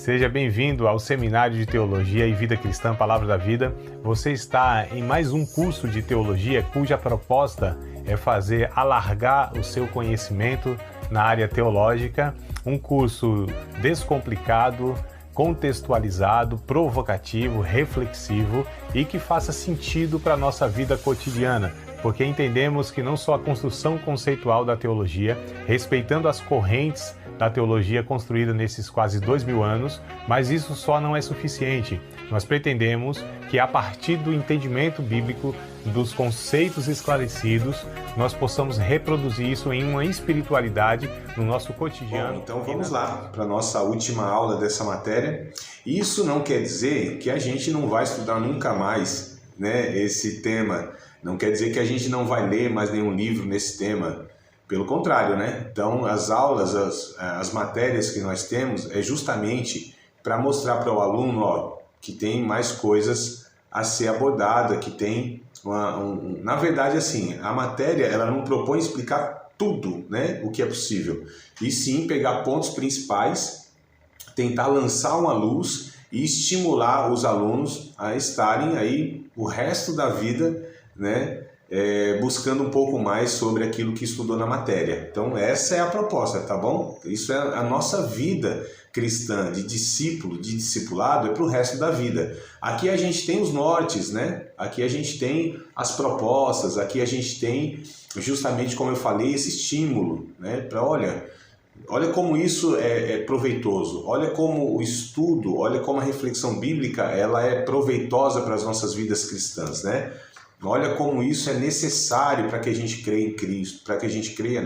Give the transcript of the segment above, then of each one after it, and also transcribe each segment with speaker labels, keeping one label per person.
Speaker 1: Seja bem-vindo ao Seminário de Teologia e Vida Cristã Palavra da Vida. Você está em mais um curso de teologia cuja proposta é fazer alargar o seu conhecimento na área teológica, um curso descomplicado, contextualizado, provocativo, reflexivo e que faça sentido para a nossa vida cotidiana, porque entendemos que não só a construção conceitual da teologia, respeitando as correntes da teologia construída nesses quase 2000 anos, mas isso só não é suficiente. Nós pretendemos que a partir do entendimento bíblico, dos conceitos esclarecidos, nós possamos reproduzir isso em uma espiritualidade no nosso cotidiano.
Speaker 2: Bom, então vamos lá para a nossa última aula dessa matéria. Isso não quer dizer que a gente não vai estudar nunca mais, né, esse tema. Não quer dizer que a gente não vai ler mais nenhum livro nesse tema. Pelo contrário, né? Então, as aulas, as matérias que nós temos é justamente para mostrar para o aluno, que tem mais coisas a ser abordada, que tem na verdade, assim, a matéria ela não propõe explicar tudo, né, o que é possível, e sim pegar pontos principais, tentar lançar uma luz e estimular os alunos a estarem aí o resto da vida, né, buscando um pouco mais sobre aquilo que estudou na matéria. Então essa é a proposta, tá bom? Isso é a nossa vida cristã, de discípulo, de discipulado, é para o resto da vida. Aqui a gente tem os nortes, né? Aqui a gente tem as propostas, aqui a gente tem justamente, como eu falei, esse estímulo, né? Para olha como isso é proveitoso, olha como o estudo, olha como a reflexão bíblica ela é proveitosa para as nossas vidas cristãs, né? Olha como isso é necessário para que a gente creia em Cristo, para que a gente creia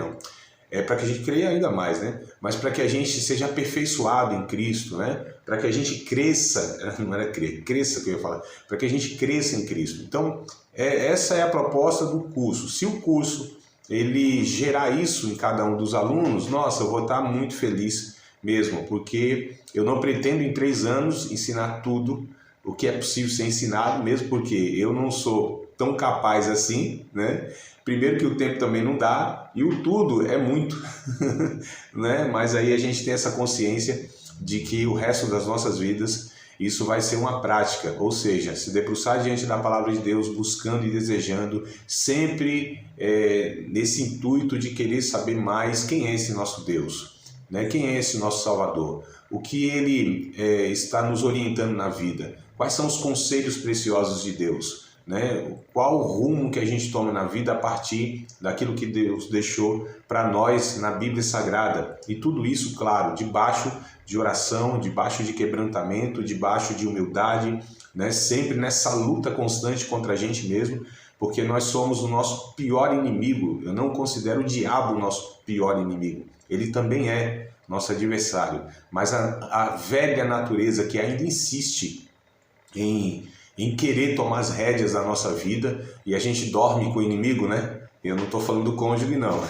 Speaker 2: para que a gente creia ainda mais, né? Mas para que a gente seja aperfeiçoado em Cristo, né? Para que a gente cresça, não era cresça que eu ia falar, para que a gente cresça em Cristo. Então, essa é a proposta do curso. Se o curso ele gerar isso em cada um dos alunos, nossa, eu vou estar muito feliz mesmo, porque eu não pretendo em 3 anos ensinar tudo o que é possível ser ensinado, mesmo porque eu não sou tão capaz assim, né? Primeiro que o tempo também não dá, e o tudo é muito, né? Mas aí a gente tem essa consciência de que o resto das nossas vidas, isso vai ser uma prática, ou seja, se debruçar diante da palavra de Deus, buscando e desejando, sempre nesse intuito de querer saber mais quem é esse nosso Deus, né? Quem é esse nosso Salvador, o que Ele está nos orientando na vida, quais são os conselhos preciosos de Deus, né? Qual o rumo que a gente toma na vida a partir daquilo que Deus deixou para nós na Bíblia Sagrada. E tudo isso, claro, debaixo de oração, debaixo de quebrantamento, debaixo de humildade, né? Sempre nessa luta constante contra a gente mesmo, porque nós somos o nosso pior inimigo. Eu não considero o diabo o nosso pior inimigo. Ele também é nosso adversário. Mas a velha natureza que ainda insiste em querer tomar as rédeas da nossa vida, e a gente dorme com o inimigo, né? Eu não estou falando do cônjuge, não.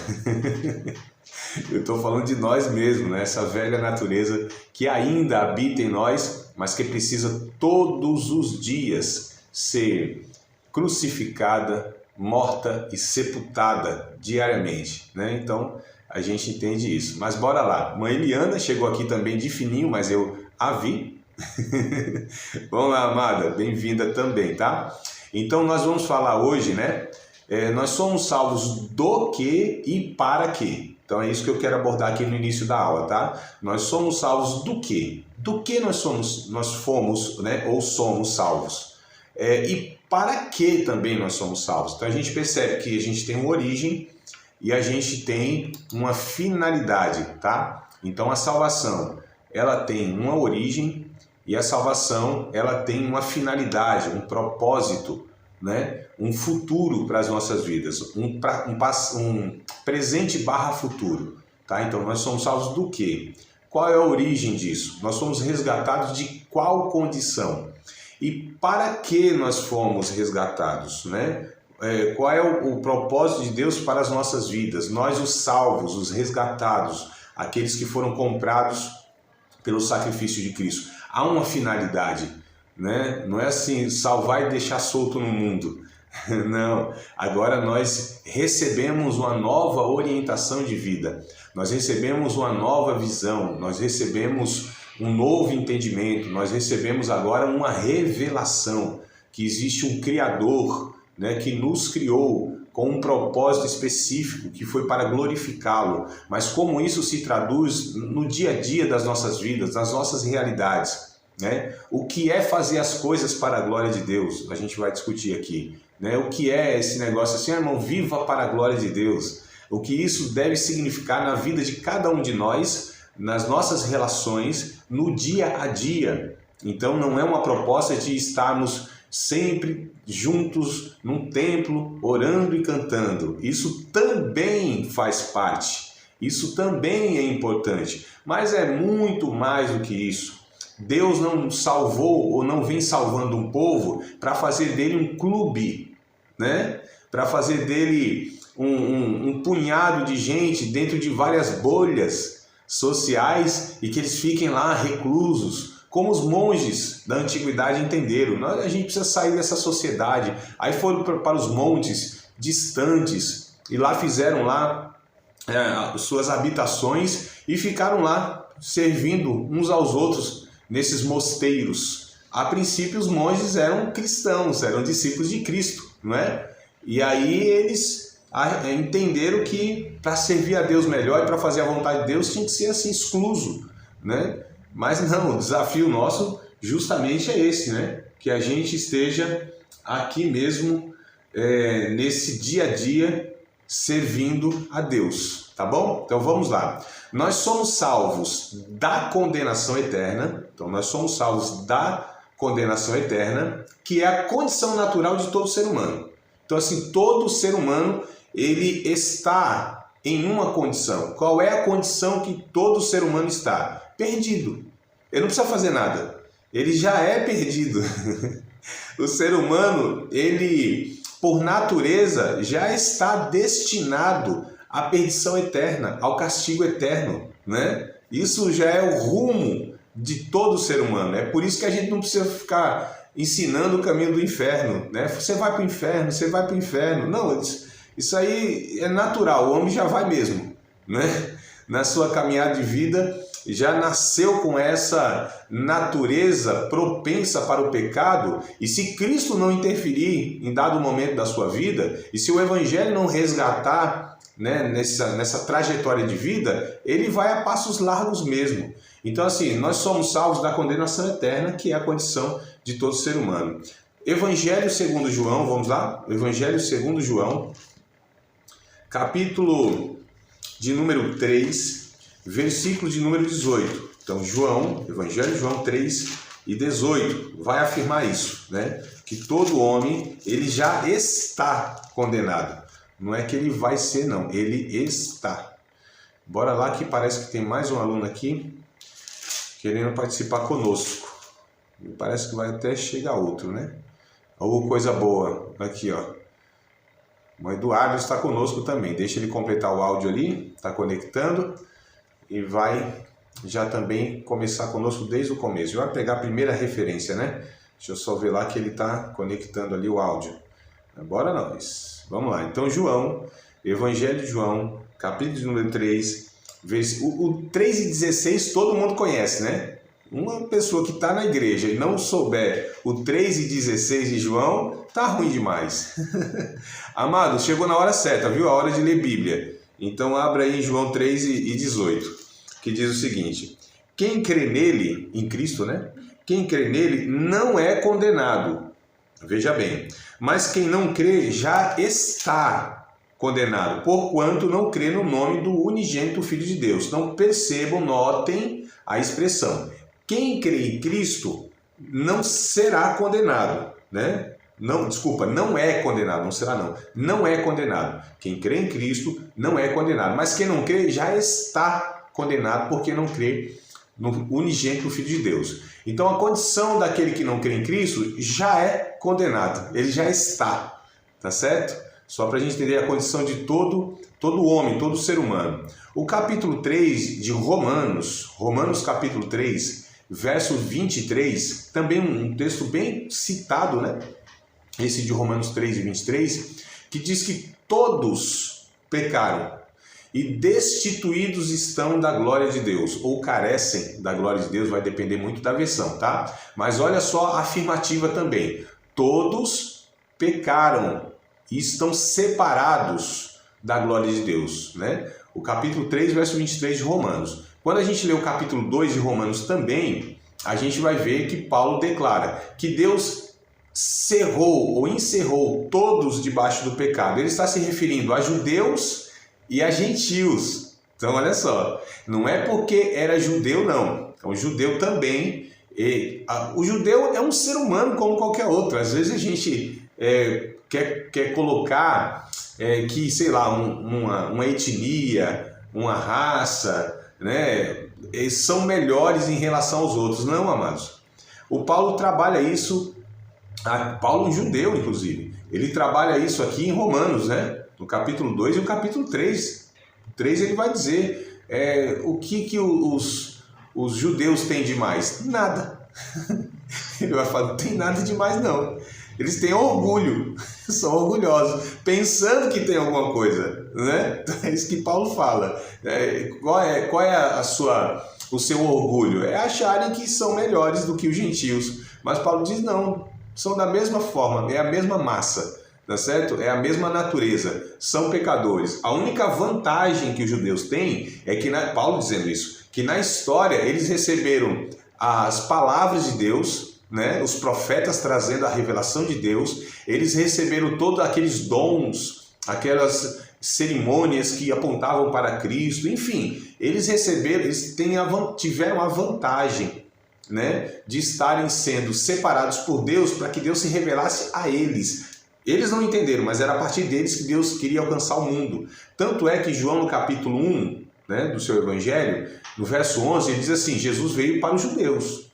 Speaker 2: Eu estou falando de nós mesmos, né? Essa velha natureza que ainda habita em nós, mas que precisa todos os dias ser crucificada, morta e sepultada diariamente, né? Então, a gente entende isso. Mas bora lá. Mãe Eliana chegou aqui também de fininho, mas eu a vi. Vamos lá, amada, bem-vinda também, tá? Então nós vamos falar hoje, né? Nós somos salvos do que e para quê? Então é isso que eu quero abordar aqui no início da aula, tá? Nós somos salvos do quê? Do que nós fomos, né? Ou somos salvos? E para que também nós somos salvos? Então a gente percebe que a gente tem uma origem e a gente tem uma finalidade, tá? Então a salvação, ela tem uma origem. E a salvação, ela tem uma finalidade, um propósito, né? Um futuro para as nossas vidas, um presente / futuro. Tá? Então, nós somos salvos do quê? Qual é a origem disso? Nós somos resgatados de qual condição? E para que nós fomos resgatados? Né? Qual é o propósito de Deus para as nossas vidas? Nós, os salvos, os resgatados, aqueles que foram comprados pelo sacrifício de Cristo. Há uma finalidade, né? Não é assim, salvar e deixar solto no mundo. Não, agora nós recebemos uma nova orientação de vida, nós recebemos uma nova visão, nós recebemos um novo entendimento, nós recebemos agora uma revelação, que existe um Criador, né, que nos criou com um propósito específico, que foi para glorificá-lo. Mas como isso se traduz no dia a dia das nossas vidas, nas nossas realidades, né? O que é fazer as coisas para a glória de Deus? A gente vai discutir aqui, né? O que é esse negócio assim, irmão, viva para a glória de Deus? O que isso deve significar na vida de cada um de nós, nas nossas relações, no dia a dia. Então não é uma proposta de estarmos sempre juntos num templo, orando e cantando. Isso também faz parte, isso também é importante, mas é muito mais do que isso. Deus não salvou ou não vem salvando um povo para fazer dele um clube, né? Para fazer dele um punhado de gente dentro de várias bolhas sociais e que eles fiquem lá reclusos, como os monges da antiguidade entenderam. A gente precisa sair dessa sociedade. Aí foram para os montes distantes e lá fizeram lá suas habitações e ficaram lá servindo uns aos outros nesses mosteiros. A princípio os monges eram cristãos, eram discípulos de Cristo, não é? E aí eles entenderam que para servir a Deus melhor e para fazer a vontade de Deus tinha que ser assim excluso, né? Mas não, o desafio nosso justamente é esse, né? Que a gente esteja aqui mesmo, nesse dia a dia, servindo a Deus, tá bom? Então vamos lá. Nós somos salvos da condenação eterna, então nós somos salvos da condenação eterna, que é a condição natural de todo ser humano. Então assim, todo ser humano, ele está em uma condição. Qual é a condição que todo ser humano está? Perdido. Ele não precisa fazer nada. Ele já é perdido. O ser humano, ele, por natureza, já está destinado à perdição eterna, ao castigo eterno, né? Isso já é o rumo de todo ser humano. É por isso que a gente não precisa ficar ensinando o caminho do inferno, né? Você vai para o inferno, você vai para o inferno. Não, isso aí é natural. O homem já vai mesmo, né? Na sua caminhada de vida, já nasceu com essa natureza propensa para o pecado, e se Cristo não interferir em dado momento da sua vida, e se o Evangelho não resgatar, né, nessa trajetória de vida, ele vai a passos largos mesmo. Então assim, nós somos salvos da condenação eterna, que é a condição de todo ser humano. Evangelho segundo João, vamos lá? Evangelho segundo João, capítulo de número 3, versículo de número 18. Então, João, Evangelho de João 3 e 18, vai afirmar isso, né? Que todo homem, ele já está condenado. Não é que ele vai ser, não. Ele está. Bora lá, que parece que tem mais um aluno aqui querendo participar conosco. Parece que vai até chegar outro, né? Ou coisa boa. Aqui, ó. O Eduardo está conosco também. Deixa ele completar o áudio ali. Está conectando. E vai já também começar conosco desde o começo. Vai pegar a primeira referência, né? Deixa eu só ver lá que ele está conectando ali o áudio. Bora nós. Vamos lá. Então, João, Evangelho de João, capítulo de número 3, o 3 e 16 todo mundo conhece, né? Uma pessoa que está na igreja e não souber o 3 e 16 de João, tá ruim demais. Amado, chegou na hora certa, viu? A hora de ler Bíblia. Então abra aí João 3 e 18, que diz o seguinte: quem crê nele, em Cristo, né? Quem crê nele não é condenado. Veja bem, mas quem não crê já está condenado, porquanto não crê no nome do unigênito Filho de Deus. Então percebam, notem a expressão. Quem crê em Cristo não será condenado, né? Não, desculpa, não é condenado, não será não. Não é condenado. Quem crê em Cristo não é condenado. Mas quem não crê já está condenado porque não crê no unigênito Filho de Deus. Então a condição daquele que não crê em Cristo já é condenado. Ele já está, tá certo? Só para a gente entender a condição de todo homem, todo ser humano. O capítulo 3 de Romanos capítulo 3, verso 23, também um texto bem citado, né? Esse de Romanos 3 e 23, que diz que todos pecaram e destituídos estão da glória de Deus, ou carecem da glória de Deus, vai depender muito da versão, tá? Mas olha só a afirmativa também. Todos pecaram e estão separados da glória de Deus, né? O capítulo 3, verso 23 de Romanos. Quando a gente lê o capítulo 2 de Romanos também, a gente vai ver que Paulo declara que Deus cerrou ou encerrou todos debaixo do pecado. Ele está se referindo a judeus e a gentios. Então olha só, não é porque era judeu não. O judeu também, o judeu é um ser humano como qualquer outro. Às vezes a gente quer colocar que, sei lá, uma etnia, uma raça, né, são melhores em relação aos outros. Não, amados. O Paulo trabalha isso, Paulo é um judeu, inclusive. Ele trabalha isso aqui em Romanos, né? No capítulo 2 e o capítulo 3. O 3 ele vai dizer o que os judeus têm de mais? Nada. Ele vai falar, não tem nada de mais não. Eles têm orgulho, são orgulhosos, pensando que tem alguma coisa, né? É isso que Paulo fala. Qual é o seu orgulho? É acharem que são melhores do que os gentios. Mas Paulo diz não, são da mesma forma, é a mesma massa, tá certo? É a mesma natureza, são pecadores. A única vantagem que os judeus têm é que, Paulo dizendo isso, que na história eles receberam as palavras de Deus, né? Os profetas trazendo a revelação de Deus, eles receberam todos aqueles dons, aquelas cerimônias que apontavam para Cristo, enfim, eles tiveram a vantagem, né, de estarem sendo separados por Deus para que Deus se revelasse a eles. Eles não entenderam, mas era a partir deles que Deus queria alcançar o mundo. Tanto é que João, no capítulo 1, né, do seu evangelho, no verso 11, ele diz assim, Jesus veio para os judeus,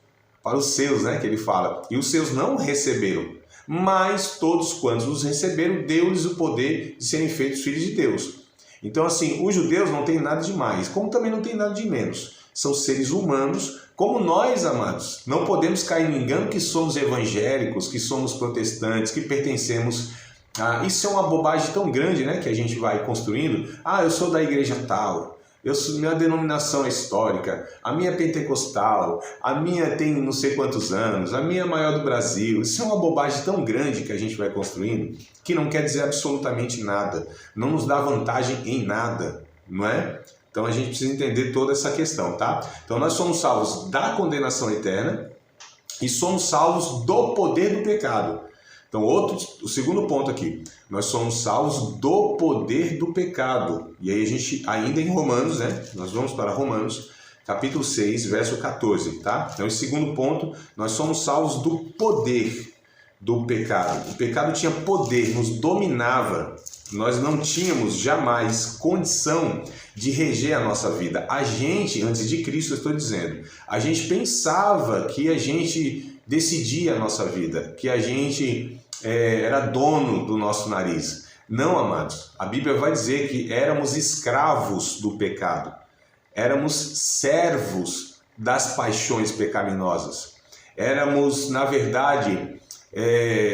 Speaker 2: para os seus, né, que ele fala, e os seus não o receberam, mas todos quantos os receberam, deu-lhes o poder de serem feitos filhos de Deus. Então assim, os judeus não têm nada de mais, como também não tem nada de menos, são seres humanos, como nós, amados. Não podemos cair no engano que somos evangélicos, que somos protestantes, que pertencemos a... Isso é uma bobagem tão grande, né, que a gente vai construindo. Eu sou da igreja tal, minha denominação é histórica, a minha é pentecostal, a minha tem não sei quantos anos, a minha é a maior do Brasil. Isso é uma bobagem tão grande que a gente vai construindo, que não quer dizer absolutamente nada, não nos dá vantagem em nada, não é? Então a gente precisa entender toda essa questão, tá? Então nós somos salvos da condenação eterna e somos salvos do poder do pecado. Então o segundo ponto aqui, nós somos salvos do poder do pecado. E aí a gente, ainda em Romanos, né? Nós vamos para Romanos, capítulo 6, verso 14, tá? Então esse segundo ponto, nós somos salvos do poder do pecado. O pecado tinha poder, nos dominava. Nós não tínhamos jamais condição de reger a nossa vida. A gente, antes de Cristo, eu estou dizendo, a gente pensava que a gente decidia a nossa vida, que a gente era dono do nosso nariz. Não, amados. A Bíblia vai dizer que éramos escravos do pecado. Éramos servos das paixões pecaminosas. Éramos, na verdade,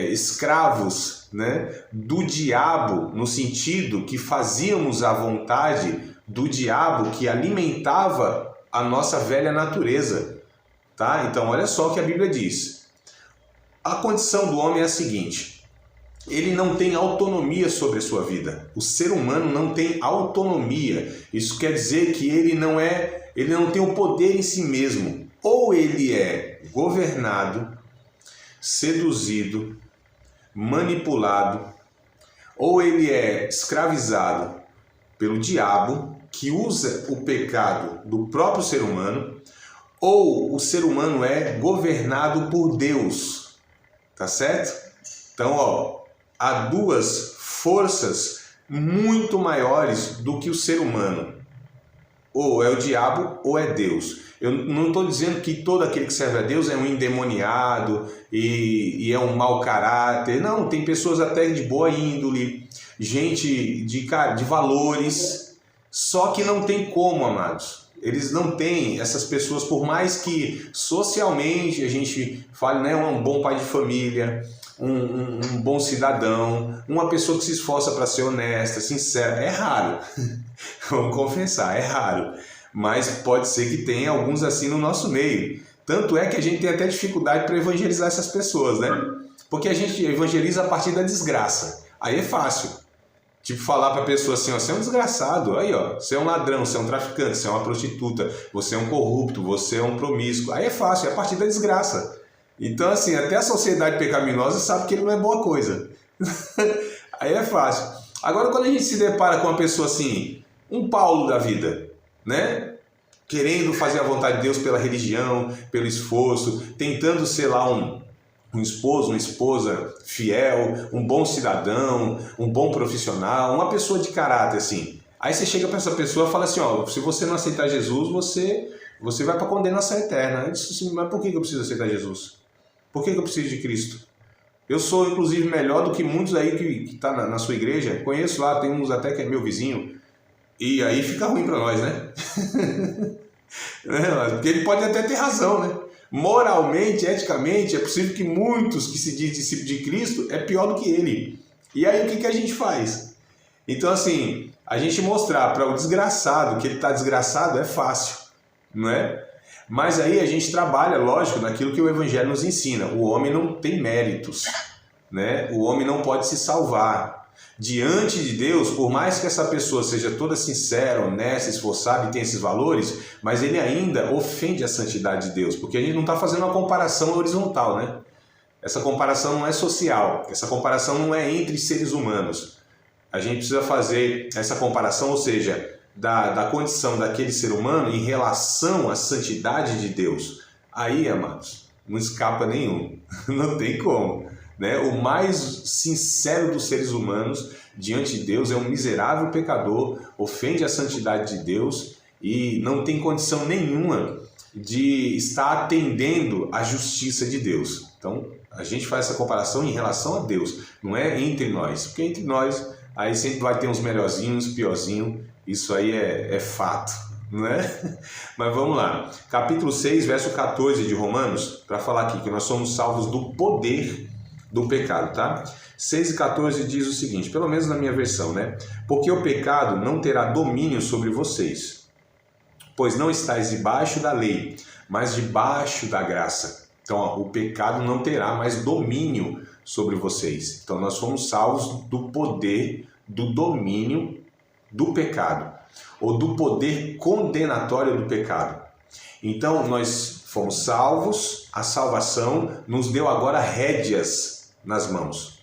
Speaker 2: escravos, né, do diabo, no sentido que fazíamos a vontade do diabo que alimentava a nossa velha natureza, tá? Então olha só o que a Bíblia diz. A condição do homem é a seguinte: ele não tem autonomia sobre a sua vida. O ser humano não tem autonomia. Isso quer dizer que ele não tem o poder em si mesmo. Ou ele é governado, seduzido, manipulado, ou ele é escravizado pelo diabo, que usa o pecado do próprio ser humano, ou o ser humano é governado por Deus, tá certo? Então, há duas forças muito maiores do que o ser humano. Ou é o diabo ou é Deus. Eu não estou dizendo que todo aquele que serve a Deus é um endemoniado e é um mau caráter. Não, tem pessoas até de boa índole, gente de valores, só que não tem como, amados. Eles não têm, essas pessoas, por mais que socialmente a gente fale, né, um bom pai de família, um bom cidadão, uma pessoa que se esforça para ser honesta, sincera. É raro, vamos confessar, é raro. Mas pode ser que tenha alguns assim no nosso meio. Tanto é que a gente tem até dificuldade para evangelizar essas pessoas, né? Porque a gente evangeliza a partir da desgraça. Aí é fácil. Tipo, falar para a pessoa assim, ó, você é um desgraçado, aí ó, você é um ladrão, você é um traficante, você é uma prostituta, você é um corrupto, você é um promíscuo. Aí é fácil, é a partir da desgraça. Então, assim, até a sociedade pecaminosa sabe que ele não é boa coisa. Aí é fácil. Agora, quando a gente se depara com uma pessoa assim, um Paulo da vida, né? Querendo fazer a vontade de Deus pela religião, pelo esforço, tentando ser lá um esposo, uma esposa fiel, um bom cidadão, um bom profissional, uma pessoa de caráter, assim. Aí você chega para essa pessoa e fala assim, ó, se você não aceitar Jesus, você vai para a condenação eterna. Eu disse assim, mas por que eu preciso aceitar Jesus? Por que eu preciso de Cristo? Eu sou, inclusive, melhor do que muitos aí que tá na sua igreja. Conheço lá, tem uns até que é meu vizinho. E aí fica ruim para nós, né? Porque ele pode até ter razão, né? Moralmente, eticamente, é possível que muitos que se dizem discípulos de Cristo é pior do que ele. E aí o que a gente faz? Então, assim, a gente mostrar para o desgraçado que ele está desgraçado é fácil, não é? Mas aí a gente trabalha, lógico, naquilo que o Evangelho nos ensina. O homem não tem méritos, né? O homem não pode se salvar. Diante de Deus, por mais que essa pessoa seja toda sincera, honesta, esforçada e tenha esses valores, mas ele ainda ofende a santidade de Deus, porque a gente não está fazendo uma comparação horizontal, né? Essa comparação não é social, essa comparação não é entre seres humanos. A gente precisa fazer essa comparação, ou seja, da condição daquele ser humano em relação à santidade de Deus. Aí, amados, não escapa nenhum, não tem como. Né? O mais sincero dos seres humanos diante de Deus é um miserável pecador, ofende a santidade de Deus e não tem condição nenhuma de estar atendendo à justiça de Deus. Então, a gente faz essa comparação em relação a Deus, não é entre nós, porque entre nós aí sempre vai ter uns melhorzinhos, piorzinhos, isso aí é fato, não é? Mas vamos lá, capítulo 6, verso 14 de Romanos, para falar aqui que nós somos salvos do poder do pecado, tá? 6 e 14 diz o seguinte, pelo menos na minha versão, né? Porque o pecado não terá domínio sobre vocês, pois não estáis debaixo da lei, mas debaixo da graça. Então, ó, o pecado não terá mais domínio sobre vocês. Então, nós fomos salvos do poder, do domínio do pecado, ou do poder condenatório do pecado. Então, nós fomos salvos, a salvação nos deu agora rédeas nas mãos.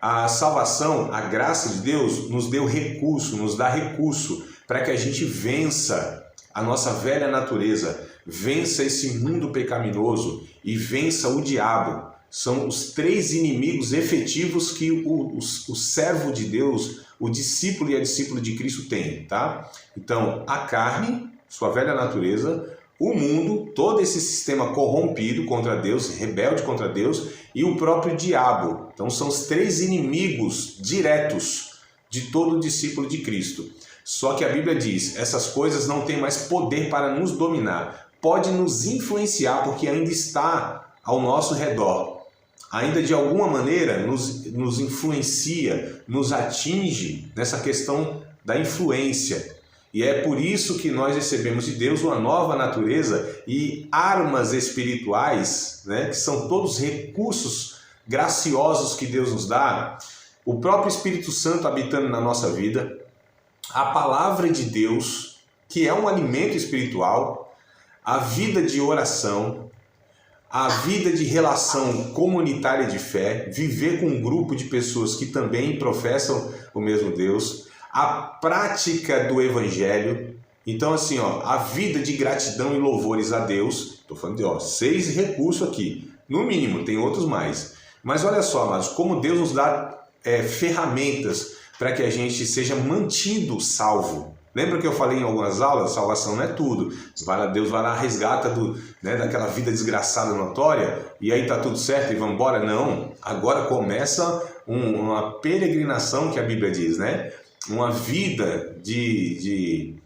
Speaker 2: A salvação, a graça de Deus, nos deu recurso, nos dá recurso para que a gente vença a nossa velha natureza, vença esse mundo pecaminoso e vença o diabo. São os três inimigos efetivos que o servo de Deus, o discípulo e a discípula de Cristo tem, tá? Então, a carne, sua velha natureza, o mundo, todo esse sistema corrompido contra Deus, rebelde contra Deus, e o próprio diabo. Então são os três inimigos diretos de todo discípulo de Cristo. Só que a Bíblia diz, essas coisas não têm mais poder para nos dominar. Pode nos influenciar porque ainda está ao nosso redor. Ainda de alguma maneira nos influencia, nos atinge nessa questão da influência. E é por isso que nós recebemos de Deus uma nova natureza e armas espirituais, né, que são todos recursos graciosos que Deus nos dá, o próprio Espírito Santo habitando na nossa vida, a palavra de Deus, que é um alimento espiritual, a vida de oração, a vida de relação comunitária de fé, viver com um grupo de pessoas que também professam o mesmo Deus, a prática do Evangelho. Então, assim, ó, a vida de gratidão e louvores a Deus. Estou falando de 6 recursos aqui. No mínimo, tem outros mais. Mas olha só, amados, como Deus nos dá ferramentas para que a gente seja mantido salvo. Lembra que eu falei em algumas aulas? Salvação não é tudo. Deus vai lá, resgata daquela vida desgraçada notória e aí tá tudo certo e vamos embora? Não. Agora começa uma peregrinação que a Bíblia diz, né? Uma vida de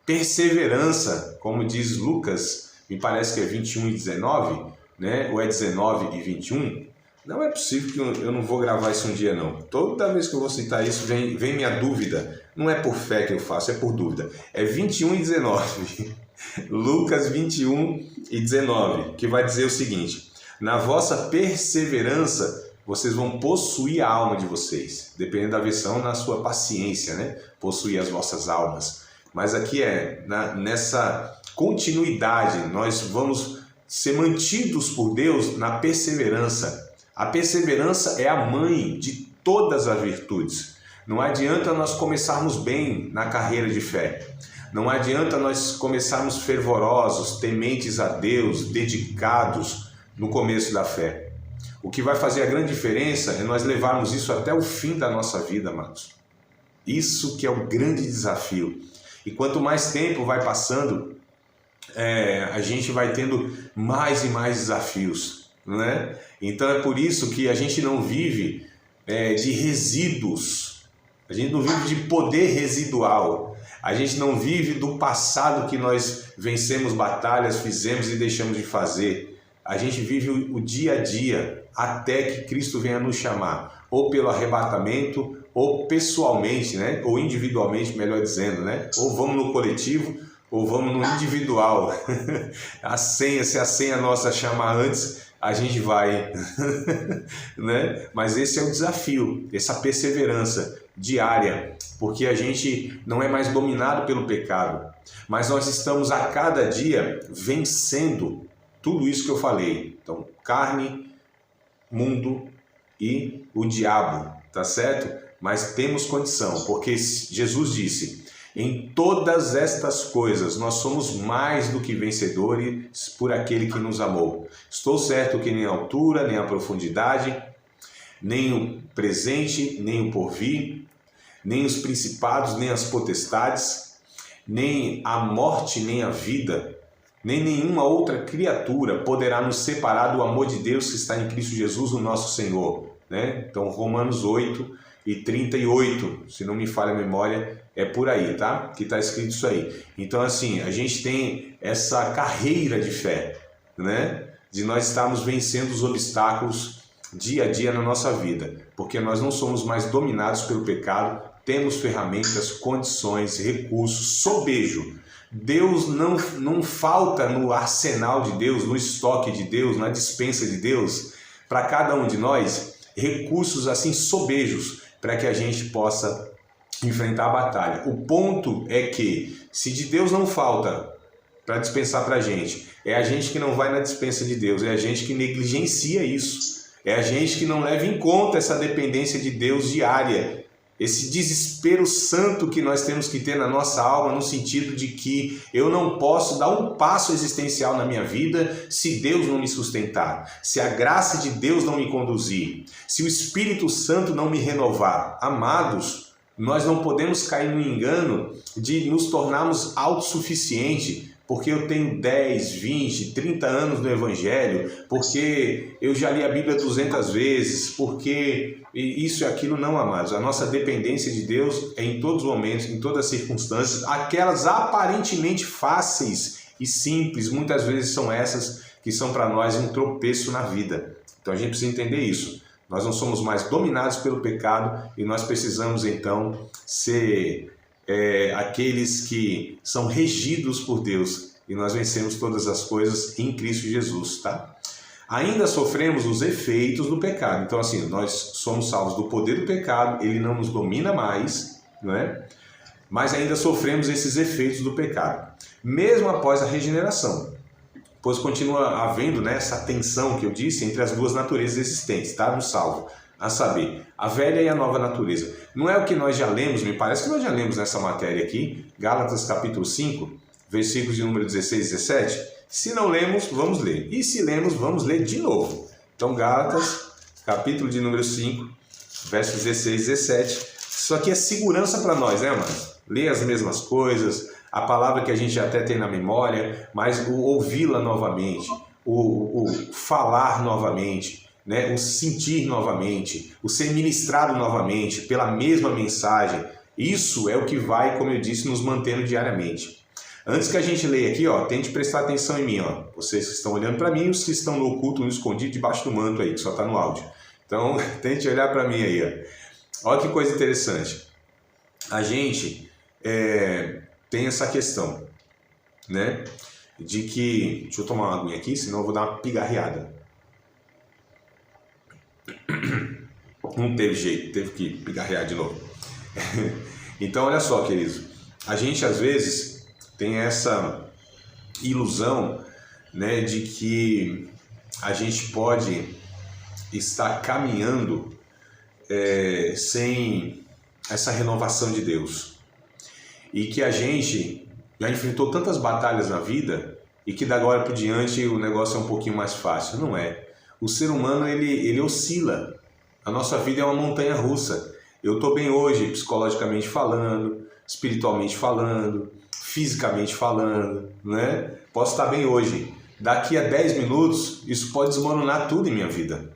Speaker 2: perseverança, como diz Lucas, me parece que é 21 e 19, né? Ou é 19 e 21, Não é possível que eu não vou gravar isso um dia, não. Toda vez que eu vou citar isso, vem minha dúvida. Não é por fé que eu faço, é por dúvida. É 21 e 19. Lucas 21 e 19, que vai dizer o seguinte: na vossa perseverança, vocês vão possuir a alma de vocês. Dependendo da versão, na sua paciência, né? Possuir as vossas almas. Mas aqui nessa continuidade, nós vamos ser mantidos por Deus na perseverança. A perseverança é a mãe de todas as virtudes. Não adianta nós começarmos bem na carreira de fé. Não adianta nós começarmos fervorosos, tementes a Deus, dedicados no começo da fé. O que vai fazer a grande diferença é nós levarmos isso até o fim da nossa vida, amados. Isso que é o grande desafio. E quanto mais tempo vai passando, a gente vai tendo mais e mais desafios, não é? Então é por isso que a gente não vive de resíduos, a gente não vive de poder residual, a gente não vive do passado que nós vencemos batalhas, fizemos e deixamos de fazer. A gente vive o dia a dia até que Cristo venha nos chamar, ou pelo arrebatamento, ou pessoalmente, né? Ou individualmente, melhor dizendo, né? Ou vamos no coletivo, ou vamos no individual. Se a senha nossa chamar antes, a gente vai, né? Mas esse é o desafio, essa perseverança diária, porque a gente não é mais dominado pelo pecado, mas nós estamos a cada dia vencendo tudo isso que eu falei. Então, carne, mundo e o diabo, tá certo? Mas temos condição, porque Jesus disse: em todas estas coisas nós somos mais do que vencedores por aquele que nos amou. Estou certo que nem a altura, nem a profundidade, nem o presente, nem o porvir, nem os principados, nem as potestades, nem a morte, nem a vida, nem nenhuma outra criatura poderá nos separar do amor de Deus que está em Cristo Jesus, o nosso Senhor, né? Então, Romanos 8 e 38, se não me falha a memória, é por aí, tá? Que está escrito isso aí. Então, assim, a gente tem essa carreira de fé, né? De nós estarmos vencendo os obstáculos dia a dia na nossa vida, porque nós não somos mais dominados pelo pecado, temos ferramentas, condições, recursos, sobejo. Deus não falta no arsenal de Deus, no estoque de Deus, na despensa de Deus, para cada um de nós, recursos assim sobejos, para que a gente possa enfrentar a batalha. O ponto é que, se de Deus não falta para dispensar para a gente que não vai na dispensa de Deus, é a gente que negligencia isso, é a gente que não leva em conta essa dependência de Deus diária, esse desespero santo que nós temos que ter na nossa alma, no sentido de que eu não posso dar um passo existencial na minha vida se Deus não me sustentar, se a graça de Deus não me conduzir, se o Espírito Santo não me renovar. Amados, nós não podemos cair no engano de nos tornarmos autossuficientes, porque eu tenho 10, 20, 30 anos no Evangelho, porque eu já li a Bíblia 200 vezes, porque isso e aquilo. Não, amados. A nossa dependência de Deus é em todos os momentos, em todas as circunstâncias, aquelas aparentemente fáceis e simples, muitas vezes são essas que são para nós um tropeço na vida. Então a gente precisa entender isso. Nós não somos mais dominados pelo pecado e nós precisamos então ser aqueles que são regidos por Deus, e nós vencemos todas as coisas em Cristo Jesus, tá? Ainda sofremos os efeitos do pecado. Então, assim, nós somos salvos do poder do pecado, ele não nos domina mais, não é? Mas ainda sofremos esses efeitos do pecado, mesmo após a regeneração, pois continua havendo, né, essa tensão que eu disse entre as duas naturezas existentes, tá? No salvo, a saber, a velha e a nova natureza. Não é o que nós já lemos, me parece que nós já lemos nessa matéria aqui, Gálatas capítulo 5, versículos de número 16 e 17. Se não lemos, vamos ler. E se lemos, vamos ler de novo. Então, Gálatas, capítulo de número 5, versos 16 e 17. Isso aqui é segurança para nós, né, mas ler as mesmas coisas, a palavra que a gente até tem na memória, mas o ouvi-la novamente, o falar novamente, né? O sentir novamente, o ser ministrado novamente pela mesma mensagem. Isso é o que vai, como eu disse, nos mantendo diariamente. Antes que a gente leia aqui, ó, tente prestar atenção em mim, ó. Vocês que estão olhando para mim e os que estão no oculto, no escondido, debaixo do manto aí, que só está no áudio. Então, tente olhar para mim aí. Ó. Olha que coisa interessante. A gente tem essa questão, né? De que... Deixa eu tomar uma aguinha aqui, senão eu vou dar uma pigarreada. Não teve jeito, teve que pigarrear de novo. Então, olha só, queridos. A gente, às vezes, tem essa ilusão, né, de que a gente pode estar caminhando sem essa renovação de Deus. E que a gente já enfrentou tantas batalhas na vida e que da agora por diante o negócio é um pouquinho mais fácil. Não é. O ser humano, ele oscila. A nossa vida é uma montanha russa. Eu estou bem hoje, psicologicamente falando, espiritualmente falando, fisicamente falando, né? Posso estar bem hoje. Daqui a 10 minutos, isso pode desmoronar tudo em minha vida.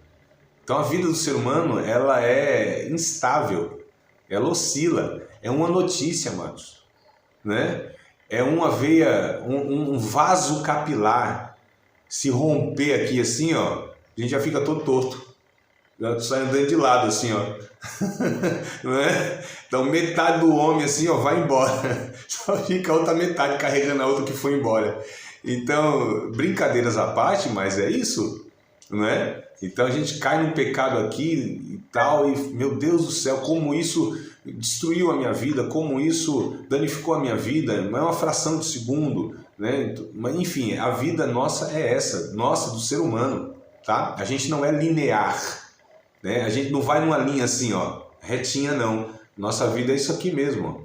Speaker 2: Então a vida do ser humano, ela é instável, ela oscila. É uma notícia, amados, né? É uma veia, um vaso capilar. Se romper aqui assim, ó, a gente já fica todo torto. Já sai andando de lado assim, ó. Não é? Então metade do homem assim, ó, vai embora. Só fica a outra metade carregando a outra que foi embora. Então, brincadeiras à parte, mas é isso, não é? Então a gente cai num pecado aqui e tal, e meu Deus do céu, como isso destruiu a minha vida, como isso danificou a minha vida, não é uma fração de segundo, né? Mas enfim, a vida nossa é essa, nossa, do ser humano, tá? A gente não é linear, né? A gente não vai numa linha assim, ó, retinha não. Nossa vida é isso aqui mesmo, ó.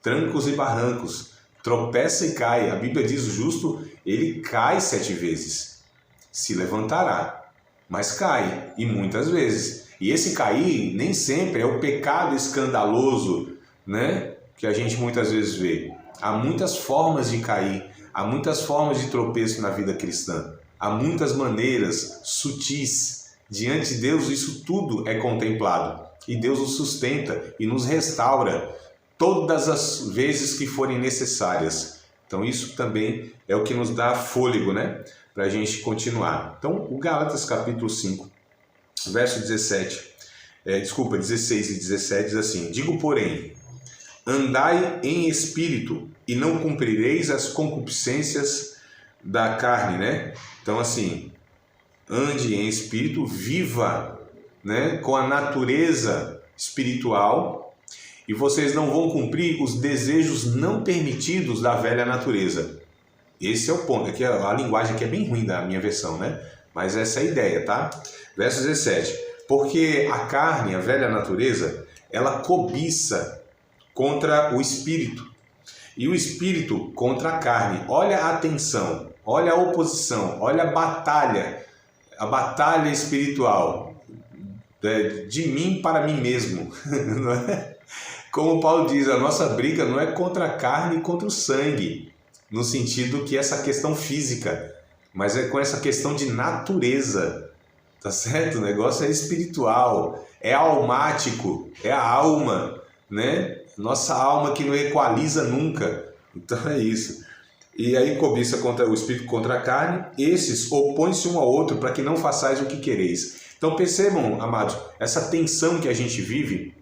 Speaker 2: Trancos e barrancos, tropeça e cai. A Bíblia diz: o justo, ele cai 7 vezes, se levantará, mas cai, e muitas vezes. E esse cair nem sempre é o pecado escandaloso, né, que a gente muitas vezes vê. Há muitas formas de cair, há muitas formas de tropeço na vida cristã, há muitas maneiras sutis. Diante de Deus, isso tudo é contemplado, e Deus nos sustenta e nos restaura todas as vezes que forem necessárias. Então isso também é o que nos dá fôlego, né, para a gente continuar. Então o Gálatas capítulo 5, verso 16 e 17 diz assim: digo, porém, andai em espírito e não cumprireis as concupiscências da carne, né? Então assim, ande em espírito, viva, né, com a natureza espiritual, e vocês não vão cumprir os desejos não permitidos da velha natureza. Esse é o ponto. Aqui a linguagem aqui é bem ruim da minha versão, né? Mas essa é a ideia, tá? Verso 17. Porque a carne, a velha natureza, ela cobiça contra o espírito, e o espírito contra a carne. Olha a tensão, olha a oposição, olha a batalha espiritual, de mim para mim mesmo, não é? Como Paulo diz, a nossa briga não é contra a carne e contra o sangue, no sentido que essa questão física, mas é com essa questão de natureza, tá certo? O negócio é espiritual, é almático, é a alma, né? Nossa alma que não equaliza nunca. Então é isso. E aí cobiça contra o espírito contra a carne, esses opõem-se um ao outro para que não façais o que quereis. Então percebam, amados, essa tensão que a gente vive,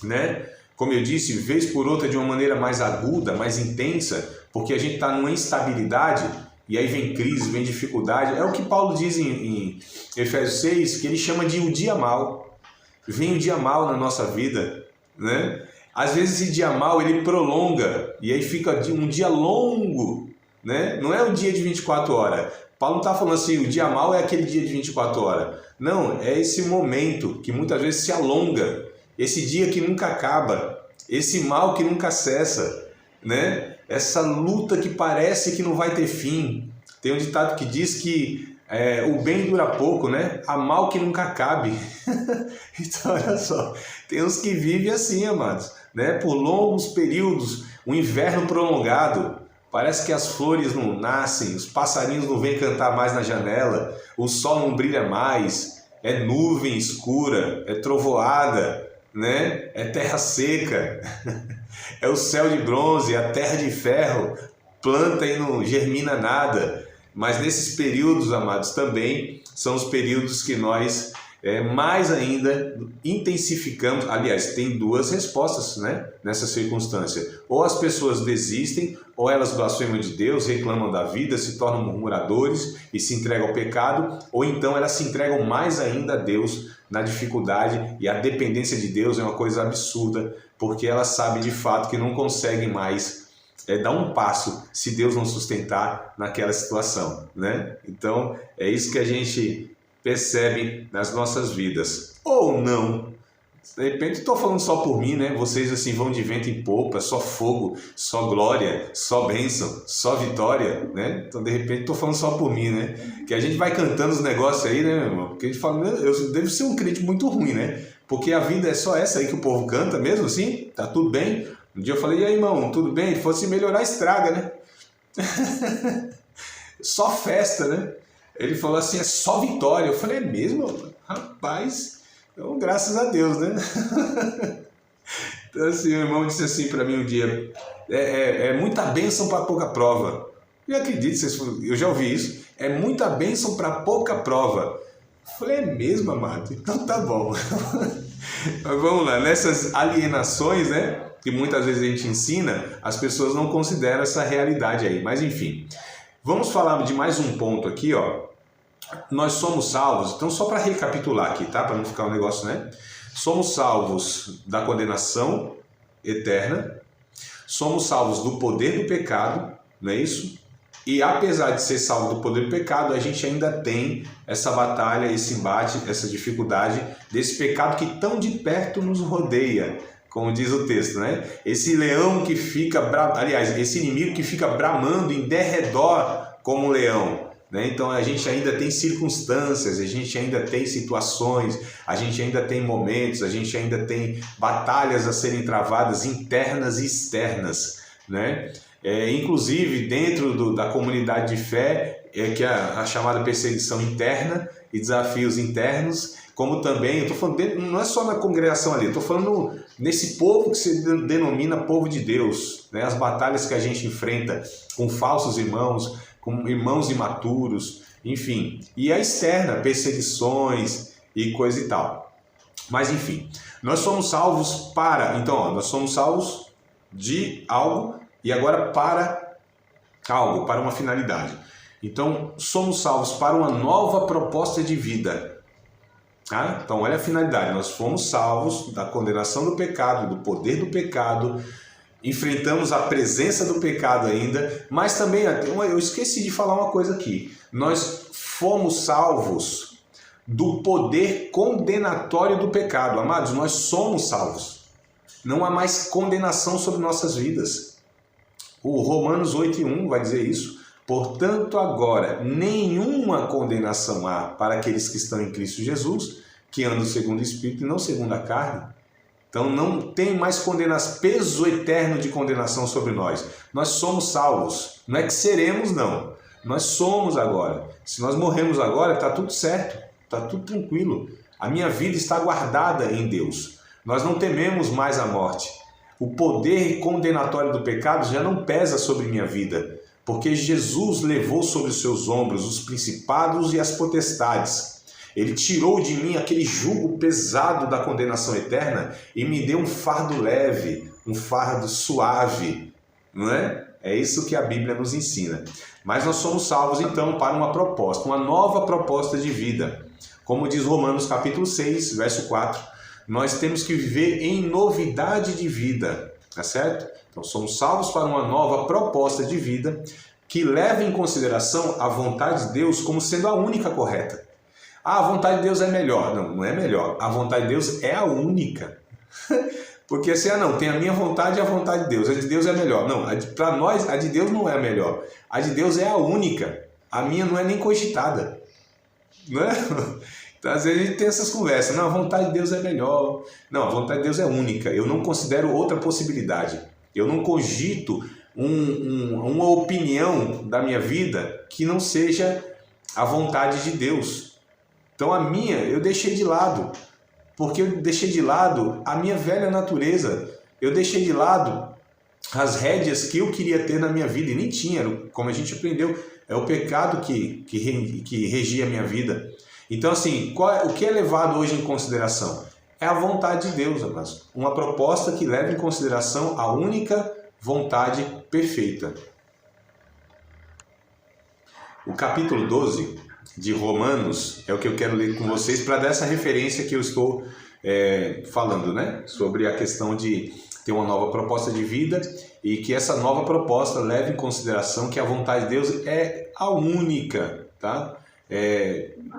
Speaker 2: né? Como eu disse, vez por outra de uma maneira mais aguda, mais intensa, porque a gente está numa instabilidade e aí vem crise, vem dificuldade. É o que Paulo diz em Efésios 6, que ele chama de o dia mau. Vem o dia mau na nossa vida, né? Às vezes esse dia mau ele prolonga e aí fica um dia longo, né? Não é um dia de 24 horas. Paulo não está falando assim, o dia mau é aquele dia de 24 horas. Não, é esse momento que muitas vezes se alonga. Esse dia que nunca acaba, esse mal que nunca cessa, né? Essa luta que parece que não vai ter fim. Tem um ditado que diz que o bem dura pouco, né? Há mal que nunca cabe. Então, olha só, tem uns que vivem assim, amados, né? Por longos períodos, um inverno prolongado. Parece que as flores não nascem, os passarinhos não vêm cantar mais na janela, o sol não brilha mais, é nuvem escura, é trovoada, né? É terra seca, é o céu de bronze, a terra de ferro, planta e não germina nada. Mas nesses períodos, amados, também são os períodos que nós mais ainda intensificamos. Aliás, tem duas respostas, né, nessa circunstância. Ou as pessoas desistem, ou elas blasfemam de Deus, reclamam da vida, se tornam murmuradores e se entregam ao pecado, ou então elas se entregam mais ainda a Deus na dificuldade, e a dependência de Deus é uma coisa absurda, porque elas sabem de fato que não conseguem mais dar um passo se Deus não sustentar naquela situação, né? Então é isso que a gente percebe nas nossas vidas, ou não. De repente estou falando só por mim, né? Vocês assim vão de vento em popa, só fogo, só glória, só bênção, só vitória, né? Então de repente estou falando só por mim, né? Que a gente vai cantando os negócios aí, né, meu irmão? Porque a gente fala, eu devo ser um crente muito ruim, né? Porque a vida é só essa aí que o povo canta mesmo assim, tá tudo bem. Um dia eu falei, e aí, irmão, tudo bem? Ele falou assim, melhorar estraga, né? Só festa, né? Ele falou assim, é só vitória. Eu falei, é mesmo? Rapaz, então graças a Deus, né? Então assim, o irmão disse assim para mim um dia, é muita bênção para pouca prova. Eu acredito, eu já ouvi isso, é muita bênção para pouca prova. Eu falei, é mesmo, amado? Então tá bom. Mas vamos lá, nessas alienações, né, que muitas vezes a gente ensina, as pessoas não consideram essa realidade aí. Mas enfim, vamos falar de mais um ponto aqui, ó. Nós somos salvos, então só para recapitular aqui, tá? Para não ficar um negócio, né? Somos salvos da condenação eterna, somos salvos do poder do pecado, não é isso? E apesar de ser salvo do poder do pecado, a gente ainda tem essa batalha, esse embate, essa dificuldade desse pecado que tão de perto nos rodeia, como diz o texto, né? Esse leão que fica, aliás, esse inimigo que fica bramando em derredor como um leão, né? Então a gente ainda tem circunstâncias, a gente ainda tem situações, a gente ainda tem momentos, a gente ainda tem batalhas a serem travadas internas e externas, né? Inclusive dentro da comunidade de fé, que é a chamada perseguição interna e desafios internos, como também, eu estou falando, não é só na congregação ali, eu estou falando nesse povo que se denomina povo de Deus, né? As batalhas que a gente enfrenta com falsos irmãos, com irmãos imaturos, enfim, e a externa, perseguições e coisa e tal. Mas enfim, nós somos salvos nós somos salvos de algo e agora para algo, para uma finalidade. Então, somos salvos para uma nova proposta de vida. Tá? Então, olha a finalidade, nós fomos salvos da condenação do pecado, do poder do pecado, enfrentamos a presença do pecado ainda, mas também, eu esqueci de falar uma coisa aqui, nós fomos salvos do poder condenatório do pecado. Amados, nós somos salvos, não há mais condenação sobre nossas vidas. O Romanos 8:1 vai dizer isso. Portanto, agora, nenhuma condenação há para aqueles que estão em Cristo Jesus, que andam segundo o Espírito e não segundo a carne. Então, não tem mais peso eterno de condenação sobre nós. Nós somos salvos. Não é que seremos, não. Nós somos agora. Se nós morremos agora, está tudo certo. Está tudo tranquilo. A minha vida está guardada em Deus. Nós não tememos mais a morte. O poder condenatório do pecado já não pesa sobre minha vida, porque Jesus levou sobre os seus ombros os principados e as potestades. Ele tirou de mim aquele jugo pesado da condenação eterna e me deu um fardo leve, um fardo suave, não é? É isso que a Bíblia nos ensina. Mas nós somos salvos então para uma proposta, uma nova proposta de vida. Como diz Romanos capítulo 6, verso 4, nós temos que viver em novidade de vida, tá certo? Então somos salvos para uma nova proposta de vida que leva em consideração a vontade de Deus como sendo a única correta. A vontade de Deus é melhor. Não, não é melhor. A vontade de Deus é a única. Porque assim, não, tem a minha vontade e a vontade de Deus. A de Deus é melhor. Não, para nós, a de Deus não é a melhor. A de Deus é a única. A minha não é nem cogitada. Não é? Então, às vezes a gente tem essas conversas. Não, a vontade de Deus é melhor. Não, a vontade de Deus é única. Eu não considero outra possibilidade. Eu não cogito uma opinião da minha vida que não seja a vontade de Deus. Então a minha eu deixei de lado, porque eu deixei de lado a minha velha natureza, eu deixei de lado as rédeas que eu queria ter na minha vida e nem tinha, como a gente aprendeu, é o pecado que regia a minha vida. Então, assim, o que é levado hoje em consideração? É a vontade de Deus, amados. Uma proposta que leva em consideração a única vontade perfeita. O capítulo 12 de Romanos é o que eu quero ler com vocês para dar essa referência que eu estou falando, né? Sobre a questão de ter uma nova proposta de vida e que essa nova proposta leve em consideração que a vontade de Deus é a única, tá?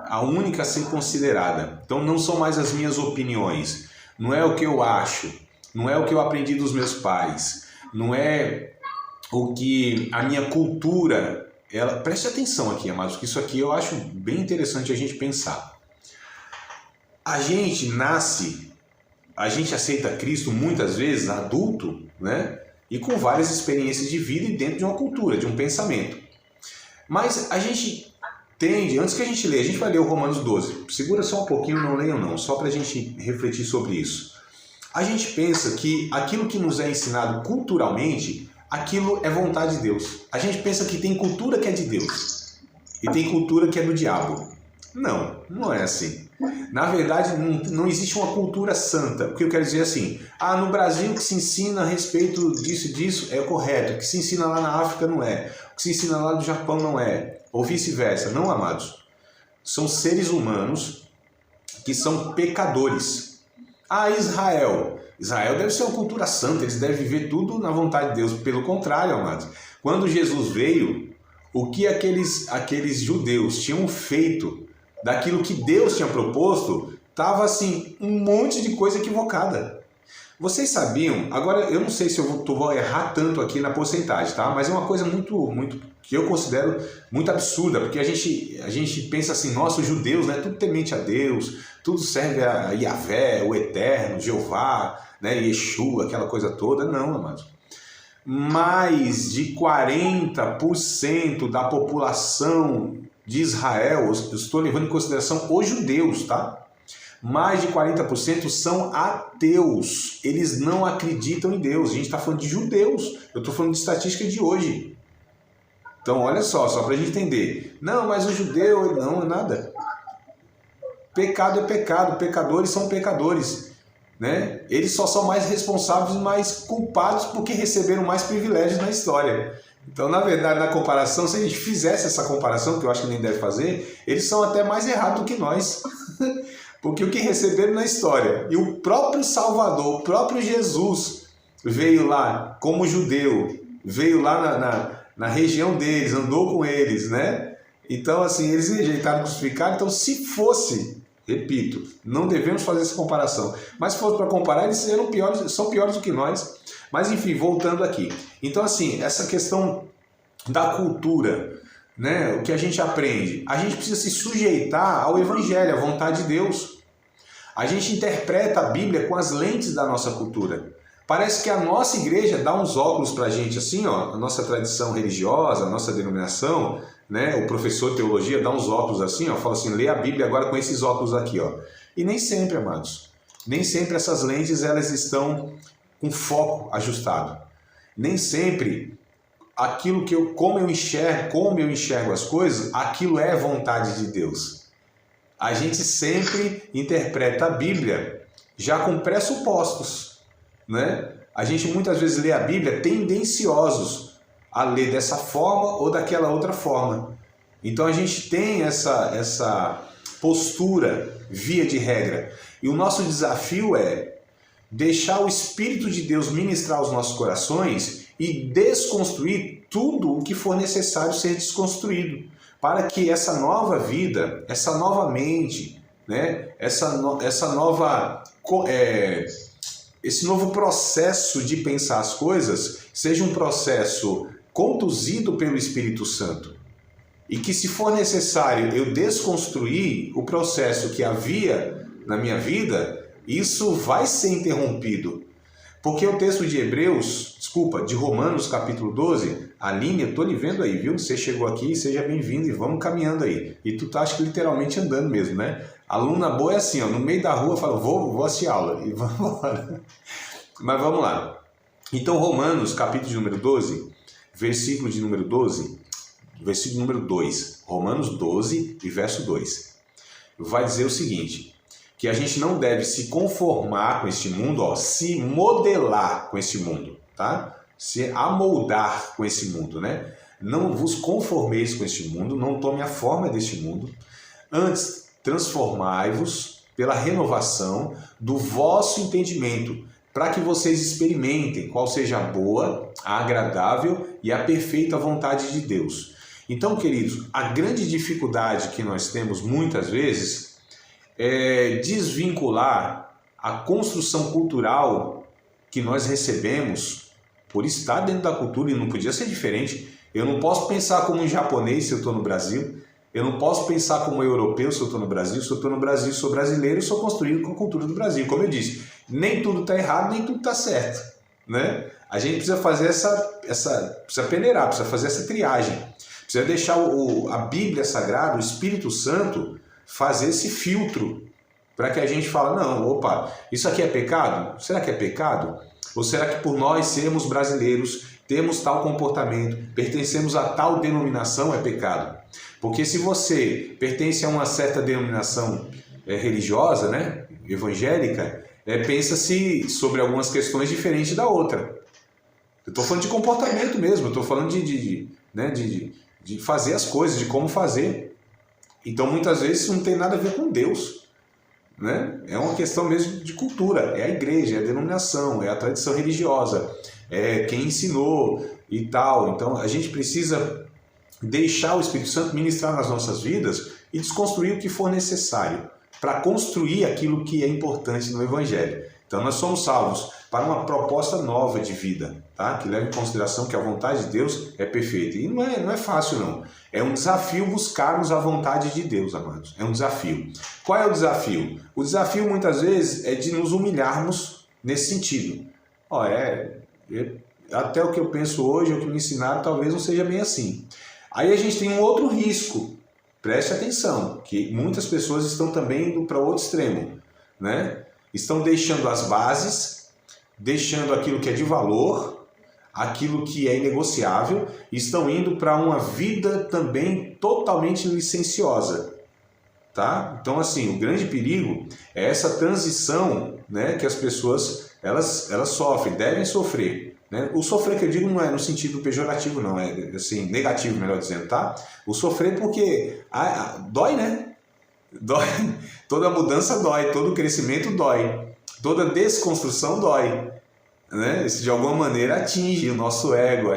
Speaker 2: A única a ser considerada. Então não são mais as minhas opiniões, não é o que eu acho, não é o que eu aprendi dos meus pais, não é o que a minha cultura... Preste atenção aqui, amados, que isso aqui eu acho bem interessante a gente pensar. A gente nasce, a gente aceita Cristo muitas vezes adulto, né? E com várias experiências de vida e dentro de uma cultura, de um pensamento. Mas a gente tende, antes que a gente leia, a gente vai ler o Romanos 12. Segura só um pouquinho, não leiam não, só para a gente refletir sobre isso. A gente pensa que aquilo que nos é ensinado culturalmente, aquilo é vontade de Deus. A gente pensa que tem cultura que é de Deus e tem cultura que é do diabo. Não, não é assim. Na verdade, não existe uma cultura santa. O que eu quero dizer é assim, no Brasil o que se ensina a respeito disso e disso é o correto, o que se ensina lá na África não é, o que se ensina lá no Japão não é, ou vice-versa. Não, amados. São seres humanos que são pecadores. Israel deve ser uma cultura santa, eles devem viver tudo na vontade de Deus. Pelo contrário, amados, quando Jesus veio, o que aqueles judeus tinham feito daquilo que Deus tinha proposto, estava assim, um monte de coisa equivocada. Vocês sabiam, agora eu não sei se eu vou errar tanto aqui na porcentagem, tá? Mas é uma coisa muito que eu considero muito absurda, porque a gente pensa assim, nossa, os judeus, né, tudo temente a Deus, tudo serve a Yahvé, o Eterno, Jeová, né, Yeshua, aquela coisa toda. Não, amados. Mais de 40% da população de Israel, eu estou levando em consideração os judeus, tá? Mais de 40% são ateus. Eles não acreditam em Deus. A gente está falando de judeus. Eu estou falando de estatística de hoje. Então, olha só para a gente entender. Não, mas o judeu, não é nada. Pecado é pecado. Pecadores são pecadores. Né? Eles só são mais responsáveis e mais culpados porque receberam mais privilégios na história. Então, na verdade, na comparação, se a gente fizesse essa comparação, que eu acho que nem deve fazer, eles são até mais errados do que nós. Porque o que receberam na história, e o próprio Salvador, o próprio Jesus, veio lá como judeu, veio lá na região deles, andou com eles, né? Então, assim, eles rejeitaram, crucificaram. Então, se fosse, repito, não devemos fazer essa comparação, mas se fosse para comparar, eles são piores do que nós. Mas, enfim, voltando aqui. Então, assim, essa questão da cultura, né? O que a gente aprende? A gente precisa se sujeitar ao Evangelho, à vontade de Deus. A gente interpreta a Bíblia com as lentes da nossa cultura. Parece que a nossa igreja dá uns óculos para a gente, assim, ó, a nossa tradição religiosa, a nossa denominação, né? O professor de teologia dá uns óculos assim, ó, fala assim, lê a Bíblia agora com esses óculos aqui, ó. E nem sempre, amados, nem sempre essas lentes elas estão com foco ajustado. Nem sempre aquilo como eu enxergo as coisas, aquilo é vontade de Deus. A gente sempre interpreta a Bíblia já com pressupostos, né? A gente muitas vezes lê a Bíblia tendenciosos a ler dessa forma ou daquela outra forma. Então a gente tem essa postura via de regra. E o nosso desafio é deixar o Espírito de Deus ministrar os nossos corações e desconstruir tudo o que for necessário ser desconstruído, para que essa nova vida, essa nova mente, né, esse novo processo de pensar as coisas seja um processo conduzido pelo Espírito Santo. E que, se for necessário eu desconstruir o processo que havia na minha vida, isso vai ser interrompido. Porque o texto de Romanos capítulo 12, Aline, eu tô lhe vendo aí, viu? Você chegou aqui, seja bem-vindo e vamos caminhando aí. E tu tá, acho que literalmente andando mesmo, né? Aluna boa é assim, ó, no meio da rua fala, vou assistir aula e vamos embora. Mas vamos lá. Então, Romanos capítulo de número 12, versículo de número 12, versículo número 2. Romanos 12 e verso 2. vai dizer o seguinte, que a gente não deve se conformar com este mundo, se modelar com este mundo, tá? Se amoldar com esse mundo, né? Não vos conformeis com este mundo, não tome a forma deste mundo, antes transformai-vos pela renovação do vosso entendimento, para que vocês experimentem qual seja a boa, a agradável e a perfeita vontade de Deus. Então, queridos, a grande dificuldade que nós temos muitas vezes é desvincular a construção cultural que nós recebemos por estar dentro da cultura, e não podia ser diferente. Eu não posso pensar como um japonês se eu estou no Brasil, eu não posso pensar como um europeu se eu estou no Brasil. Se eu estou no Brasil, sou brasileiro e sou construído com a cultura do Brasil. Como eu disse, nem tudo está errado, nem tudo está certo, né? A gente precisa fazer precisa peneirar, precisa fazer essa triagem. Precisa deixar a Bíblia Sagrada, o Espírito Santo, fazer esse filtro para que a gente fale, não, opa, isso aqui é pecado? Será que é pecado? Ou será que por nós sermos brasileiros, temos tal comportamento, pertencemos a tal denominação, é pecado? Porque se você pertence a uma certa denominação religiosa, né, evangélica, pensa-se sobre algumas questões diferentes da outra. Eu estou falando de comportamento mesmo, eu estou falando de fazer as coisas, de como fazer. Então, muitas vezes, isso não tem nada a ver com Deus, né? É uma questão mesmo de cultura, é a igreja, é a denominação, é a tradição religiosa, é quem ensinou e tal. Então, a gente precisa deixar o Espírito Santo ministrar nas nossas vidas e desconstruir o que for necessário para construir aquilo que é importante no Evangelho. Então, nós somos salvos para uma proposta nova de vida, tá? Que leva em consideração que a vontade de Deus é perfeita. E não é fácil, não. É um desafio buscarmos a vontade de Deus, amados. É um desafio. Qual é o desafio? O desafio, muitas vezes, é de nos humilharmos nesse sentido. Até o que eu penso hoje, o que me ensinaram, talvez não seja bem assim. Aí a gente tem um outro risco. Preste atenção, que muitas pessoas estão também indo para o outro extremo, né? Estão deixando as bases, deixando aquilo que é de valor, aquilo que é inegociável, e estão indo para uma vida também totalmente licenciosa, tá? Então, assim, o grande perigo é essa transição, né, que as pessoas elas sofrem, devem sofrer. Né? O sofrer que eu digo não é no sentido pejorativo, não, é assim, negativo, melhor dizendo, tá? O sofrer porque dói, né? Dói. Toda mudança dói, todo crescimento dói, toda desconstrução dói, né? Isso de alguma maneira atinge o nosso ego,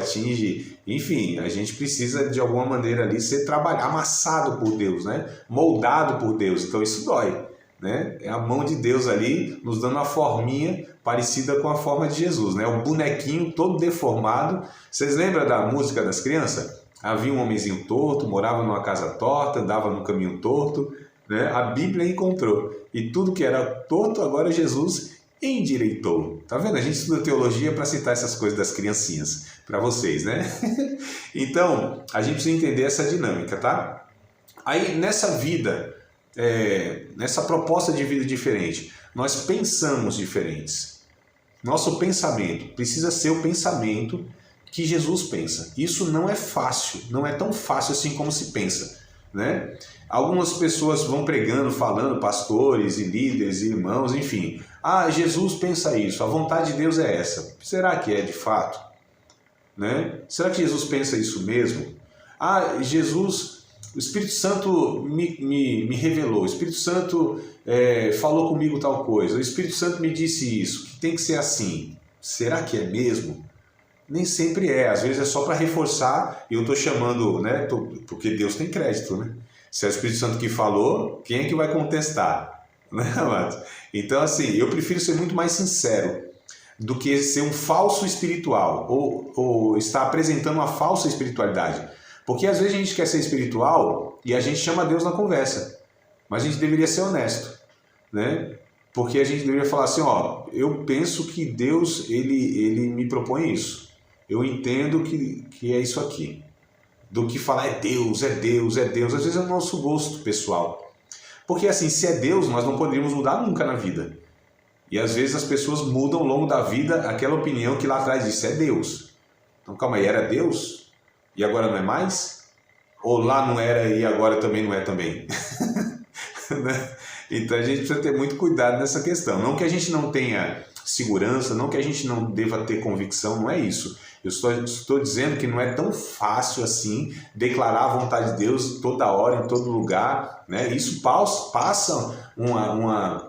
Speaker 2: enfim, a gente precisa de alguma maneira ali ser amassado por Deus, né? Moldado por Deus, então isso dói, né? É a mão de Deus ali nos dando uma forminha parecida com a forma de Jesus, né? O bonequinho todo deformado. Vocês lembram da música das crianças? Havia um homenzinho torto, morava numa casa torta, andava num caminho torto, né? A Bíblia encontrou. E tudo que era torto, agora Jesus endireitou. Tá vendo? A gente estuda teologia para citar essas coisas das criancinhas para vocês, né? Então, a gente precisa entender essa dinâmica, tá? Aí, nessa vida, nessa proposta de vida diferente, nós pensamos diferentes. Nosso pensamento precisa ser o pensamento que Jesus pensa. Isso não é fácil, não é tão fácil assim como se pensa, né? Algumas pessoas vão pregando, falando, pastores e líderes e irmãos, enfim. Jesus pensa isso, a vontade de Deus é essa. Será que é de fato? Né? Será que Jesus pensa isso mesmo? O Espírito Santo me revelou, o Espírito Santo falou comigo tal coisa, o Espírito Santo me disse isso, que tem que ser assim. Será que é mesmo? Nem sempre é, às vezes é só para reforçar, e eu estou chamando, né, porque Deus tem crédito, né? Se é o Espírito Santo que falou, quem é que vai contestar? Né, amados? Então, assim, eu prefiro ser muito mais sincero do que ser um falso espiritual, ou estar apresentando uma falsa espiritualidade. Porque às vezes a gente quer ser espiritual e a gente chama Deus na conversa, mas a gente deveria ser honesto, né? Porque a gente deveria falar assim, eu penso que Deus, ele me propõe isso. Eu entendo que é isso aqui. Do que falar é Deus, é Deus, é Deus. Às vezes é o nosso gosto pessoal. Porque assim, se é Deus, nós não poderíamos mudar nunca na vida. E às vezes as pessoas mudam ao longo da vida aquela opinião que lá atrás disse, é Deus. Então calma aí, era Deus? E agora não é mais? Ou lá não era e agora também não é também? né? Então a gente precisa ter muito cuidado nessa questão. Não que a gente não tenha segurança, não que a gente não deva ter convicção, não é isso. Eu estou dizendo que não é tão fácil assim declarar a vontade de Deus toda hora, em todo lugar, né? Isso passa uma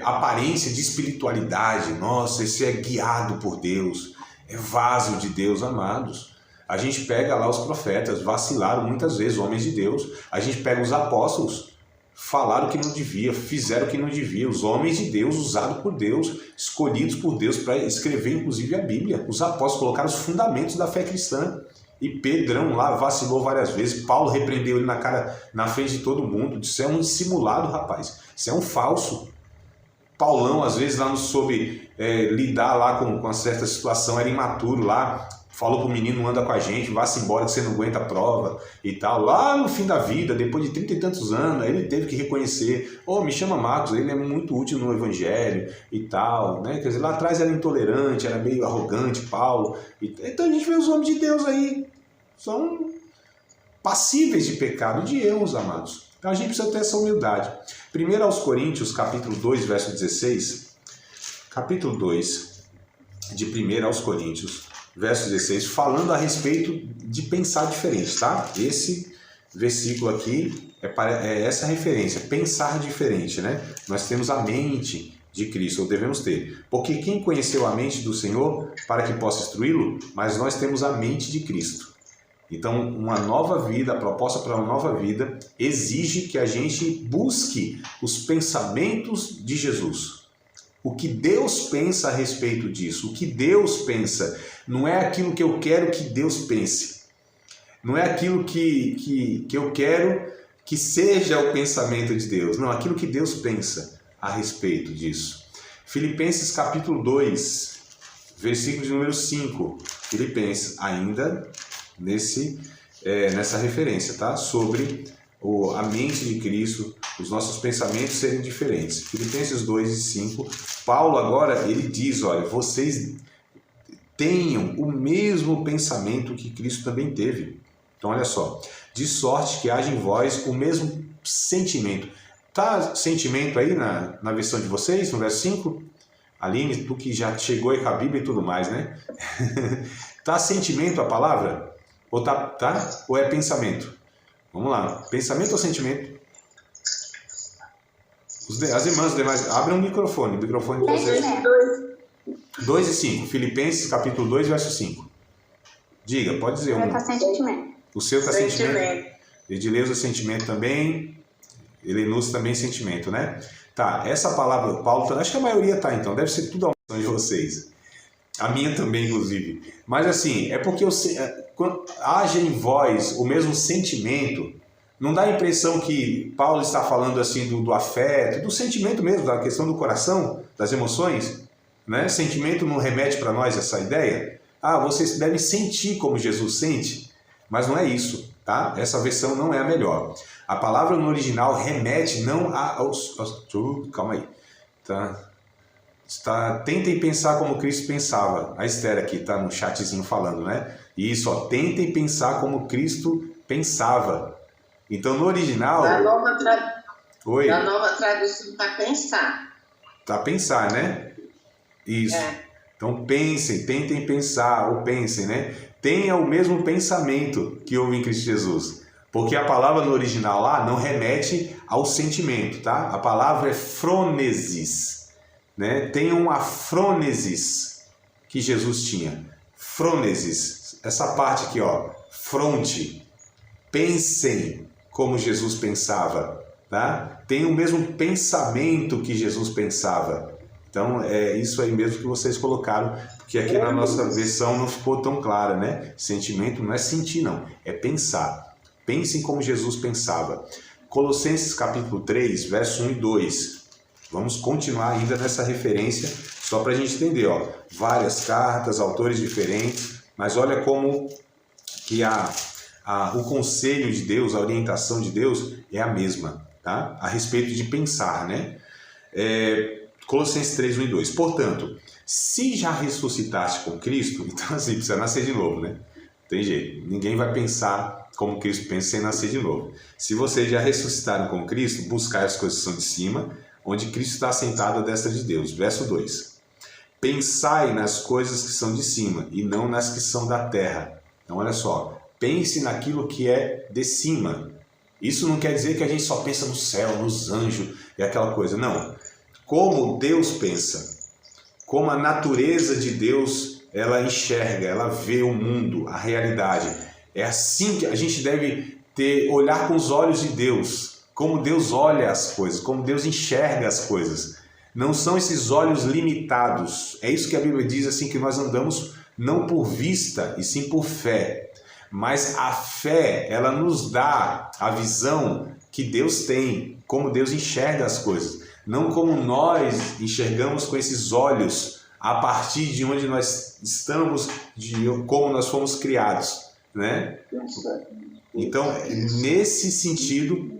Speaker 2: aparência de espiritualidade. Nossa, esse é guiado por Deus, é vaso de Deus, amados. A gente pega lá os profetas, vacilaram muitas vezes, homens de Deus. A gente pega os apóstolos, falaram o que não devia, fizeram o que não devia. Os homens de Deus, usados por Deus, escolhidos por Deus para escrever inclusive a Bíblia. Os apóstolos colocaram os fundamentos da fé cristã. E Pedrão lá vacilou várias vezes. Paulo repreendeu ele na frente de todo mundo. Isso é um dissimulado, rapaz. Isso é um falso. Paulão, às vezes, lá não soube lidar lá com uma certa situação, era imaturo lá. Falou pro menino, anda com a gente, vá-se embora que você não aguenta a prova e tal. Lá no fim da vida, depois de 30 e tantos anos, ele teve que reconhecer, me chama Marcos, ele é muito útil no evangelho e tal, né? Quer dizer, lá atrás era intolerante, era meio arrogante, Paulo. Então a gente vê os homens de Deus aí, são passíveis de pecado, de erros, amados. Então a gente precisa ter essa humildade. 1 aos Coríntios, capítulo 2, verso 16, capítulo 2 de 1 aos Coríntios, verso 16, falando a respeito de pensar diferente, tá? Esse versículo aqui é essa referência, pensar diferente, né? Nós temos a mente de Cristo, ou devemos ter. Porque quem conheceu a mente do Senhor para que possa instruí-lo? Mas nós temos a mente de Cristo. Então, uma nova vida, a proposta para uma nova vida, exige que a gente busque os pensamentos de Jesus. O que Deus pensa a respeito disso, o que Deus pensa, não é aquilo que eu quero que Deus pense. Não é aquilo que eu quero que seja o pensamento de Deus. Não, aquilo que Deus pensa a respeito disso. Filipenses capítulo 2, versículo de número 5. Filipenses, ainda nessa referência, tá? Sobre a mente de Cristo, os nossos pensamentos serem diferentes. Filipenses 2 e 5, Paulo agora, ele diz, olha, vocês tenham o mesmo pensamento que Cristo também teve. Então, olha só, de sorte que haja em vós o mesmo sentimento. Tá sentimento aí na versão de vocês, no verso 5? Aline, tu que já chegou aí com a Bíblia e tudo mais, né? Tá sentimento a palavra? Ou ou é pensamento? Vamos lá, pensamento ou sentimento? As irmãs demais, abrem o microfone de vocês. 2 e 5, Filipenses capítulo 2, verso 5. Diga, pode dizer.
Speaker 3: O meu está sentimento.
Speaker 2: O seu está sentimento? Edileuza, sentimento também. Helenus também sentimento, né? Tá, essa palavra, Paulo, acho que a maioria tá então, deve ser tudo a unção de vocês. A minha também, inclusive. Mas assim, é porque quando haja em vós o mesmo sentimento, não dá a impressão que Paulo está falando assim do afeto, do sentimento mesmo, da questão do coração, das emoções, né? Sentimento não remete para nós essa ideia? Vocês devem sentir como Jesus sente, mas não é isso, tá? Essa versão não é a melhor. A palavra no original remete não aos... Calma aí, tá? Tentem pensar como Cristo pensava. A Esther aqui está no chatzinho falando, né? Isso, tentem pensar como Cristo pensava. Então, no original...
Speaker 4: Da nova tradução para pensar.
Speaker 2: Para pensar, né? Isso. Então, pensem, tentem pensar, ou pensem, né? Tenha o mesmo pensamento que houve em Cristo Jesus. Porque a palavra no original lá não remete ao sentimento, tá? A palavra é frônesis. Né? Tenham a frônesis que Jesus tinha. Frônesis, essa parte aqui, fronte. Pensem como Jesus pensava, tá? Tenham o mesmo pensamento que Jesus pensava. Então é isso aí mesmo que vocês colocaram, porque aqui na nossa versão não ficou tão clara, né? Sentimento não é sentir, não, é pensar. Pensem como Jesus pensava. Colossenses capítulo 3, verso 1 e 2. Vamos continuar ainda nessa referência, só para a gente entender, várias cartas, autores diferentes, mas olha como que o conselho de Deus, a orientação de Deus é a mesma, tá? A respeito de pensar, né? Colossenses 3, 1 e 2. Portanto, se já ressuscitaste com Cristo, então assim, precisa nascer de novo, né? Tem jeito. Ninguém vai pensar como Cristo pensa sem nascer de novo. Se vocês já ressuscitaram com Cristo, buscai as coisas que são de cima, onde Cristo está assentado à destra de Deus. Verso 2. Pensai nas coisas que são de cima e não nas que são da terra. Então, olha só. Pense naquilo que é de cima. Isso não quer dizer que a gente só pensa no céu, nos anjos e aquela coisa. Não. Como Deus pensa, como a natureza de Deus, ela enxerga, ela vê o mundo, a realidade. É assim que a gente deve olhar com os olhos de Deus, como Deus olha as coisas, como Deus enxerga as coisas. Não são esses olhos limitados. É isso que a Bíblia diz, assim, que nós andamos não por vista, e sim por fé. Mas a fé, ela nos dá a visão que Deus tem, como Deus enxerga as coisas. Não como nós enxergamos com esses olhos, a partir de onde nós estamos, de como nós fomos criados, né? Então, é nesse sentido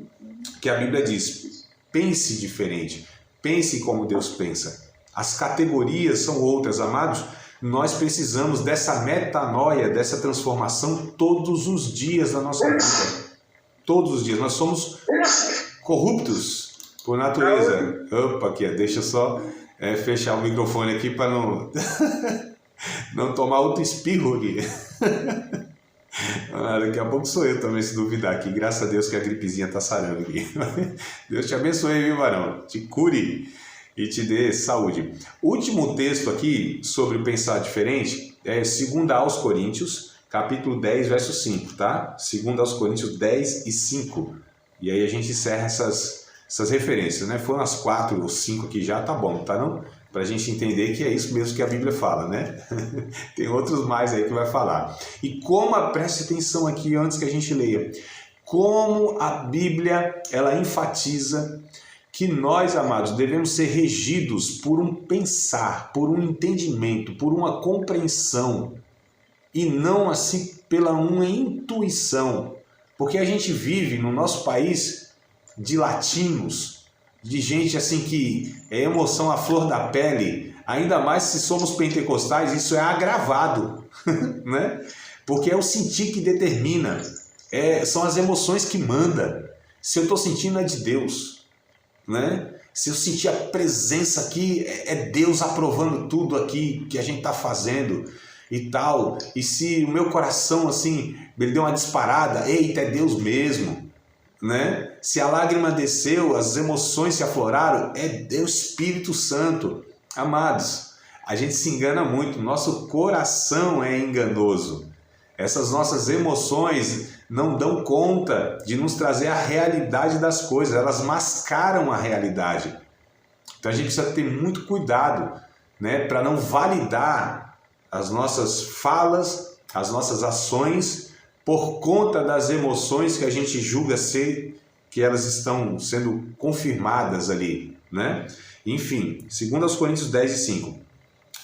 Speaker 2: que a Bíblia diz, pense diferente, pense como Deus pensa. As categorias são outras, amados. Nós precisamos dessa metanoia, dessa transformação todos os dias da nossa vida. Todos os dias. Nós somos corruptos por natureza. Opa, aqui, deixa eu só fechar o microfone aqui para não, não tomar outro espirro aqui. Daqui a pouco sou eu também, se duvidar aqui. Graças a Deus que a gripezinha está sarando aqui. Deus te abençoe, viu, varão? Te cure e te dê saúde. O último texto aqui sobre pensar diferente é 2 aos Coríntios, capítulo 10, verso 5, tá? 2 aos Coríntios 10 e 5. E aí a gente encerra essas referências, né? Foram as 4 ou 5 aqui já, tá bom, tá não? Pra gente entender que é isso mesmo que a Bíblia fala, né? Tem outros mais aí que vai falar. E preste atenção aqui antes que a gente leia, como a Bíblia, ela enfatiza que nós, amados, devemos ser regidos por um pensar, por um entendimento, por uma compreensão e não assim pela uma intuição. Porque a gente vive no nosso país de latinos, de gente assim que é emoção à flor da pele, ainda mais se somos pentecostais, isso é agravado, né? Porque é o sentir que determina, são as emoções que mandam. Se eu estou sentindo é de Deus. Né? Se eu sentir a presença aqui, é Deus aprovando tudo aqui que a gente está fazendo e tal. E se o meu coração assim, ele deu uma disparada, eita, é Deus mesmo, né? Se a lágrima desceu, as emoções se afloraram, é Deus Espírito Santo. Amados, a gente se engana muito, nosso coração é enganoso. Essas nossas emoções não dão conta de nos trazer a realidade das coisas, elas mascaram a realidade. Então a gente precisa ter muito cuidado, né, para não validar as nossas falas, as nossas ações, por conta das emoções que a gente julga ser, que elas estão sendo confirmadas ali, né? Enfim, 2 Coríntios 10 e 5.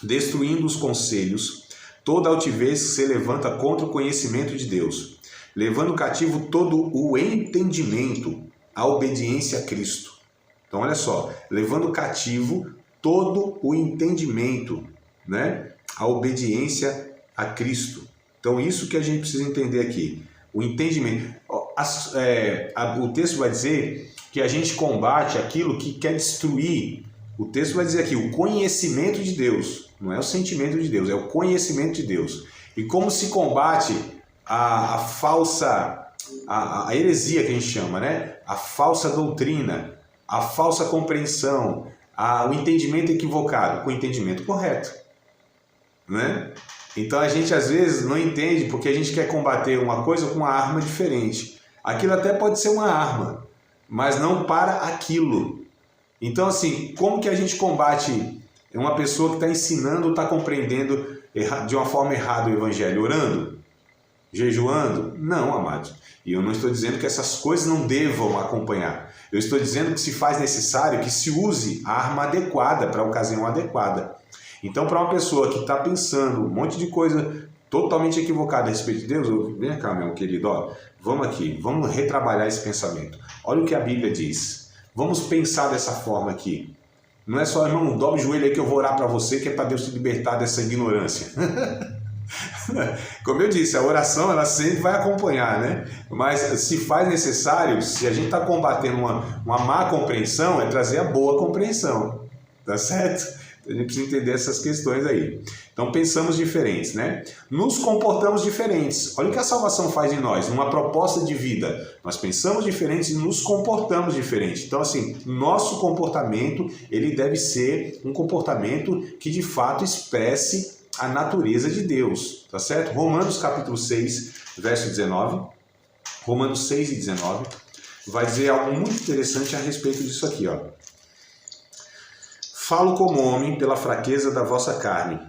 Speaker 2: Destruindo os conselhos, toda altivez que se levanta contra o conhecimento de Deus, levando cativo todo o entendimento à obediência a Cristo. Então, olha só, levando cativo todo o entendimento, né, à obediência a Cristo. Então, isso que a gente precisa entender aqui, o entendimento. O texto vai dizer que a gente combate aquilo que quer destruir. O texto vai dizer aqui, o conhecimento de Deus, não é o sentimento de Deus, é o conhecimento de Deus. E como se combate a falsa, a heresia que a gente chama, né? A falsa doutrina, a falsa compreensão, o entendimento equivocado, com o entendimento correto, né? Então a gente às vezes não entende porque a gente quer combater uma coisa com uma arma diferente. Aquilo até pode ser uma arma, mas não para aquilo. Então assim, como que a gente combate uma pessoa que está ensinando, está compreendendo de uma forma errada o evangelho? Orando? Jejuando? Não, amados. E eu não estou dizendo que essas coisas não devam acompanhar. Eu estou dizendo que se faz necessário que se use a arma adequada para a ocasião adequada. Então, para uma pessoa que está pensando um monte de coisa totalmente equivocada a respeito de Deus, vem cá, meu querido, ó, vamos aqui, vamos retrabalhar esse pensamento. Olha o que a Bíblia diz. Vamos pensar dessa forma aqui. Não é só, irmão, dobre o joelho aí que eu vou orar para você, que é para Deus te libertar dessa ignorância. Como eu disse, a oração ela sempre vai acompanhar, né? Mas se faz necessário, se a gente está combatendo uma má compreensão, é trazer a boa compreensão, tá certo? A gente precisa entender essas questões aí. Então pensamos diferentes, né? Nos comportamos diferentes. Olha o que a salvação faz em nós, numa proposta de vida. Nós pensamos diferentes e nos comportamos diferentes. Então assim, nosso comportamento, ele deve ser um comportamento que de fato expresse a natureza de Deus, tá certo? Romanos capítulo 6, verso 19. Romanos 6 e 19 vai dizer algo muito interessante a respeito disso aqui, ó. Falo como homem pela fraqueza da vossa carne,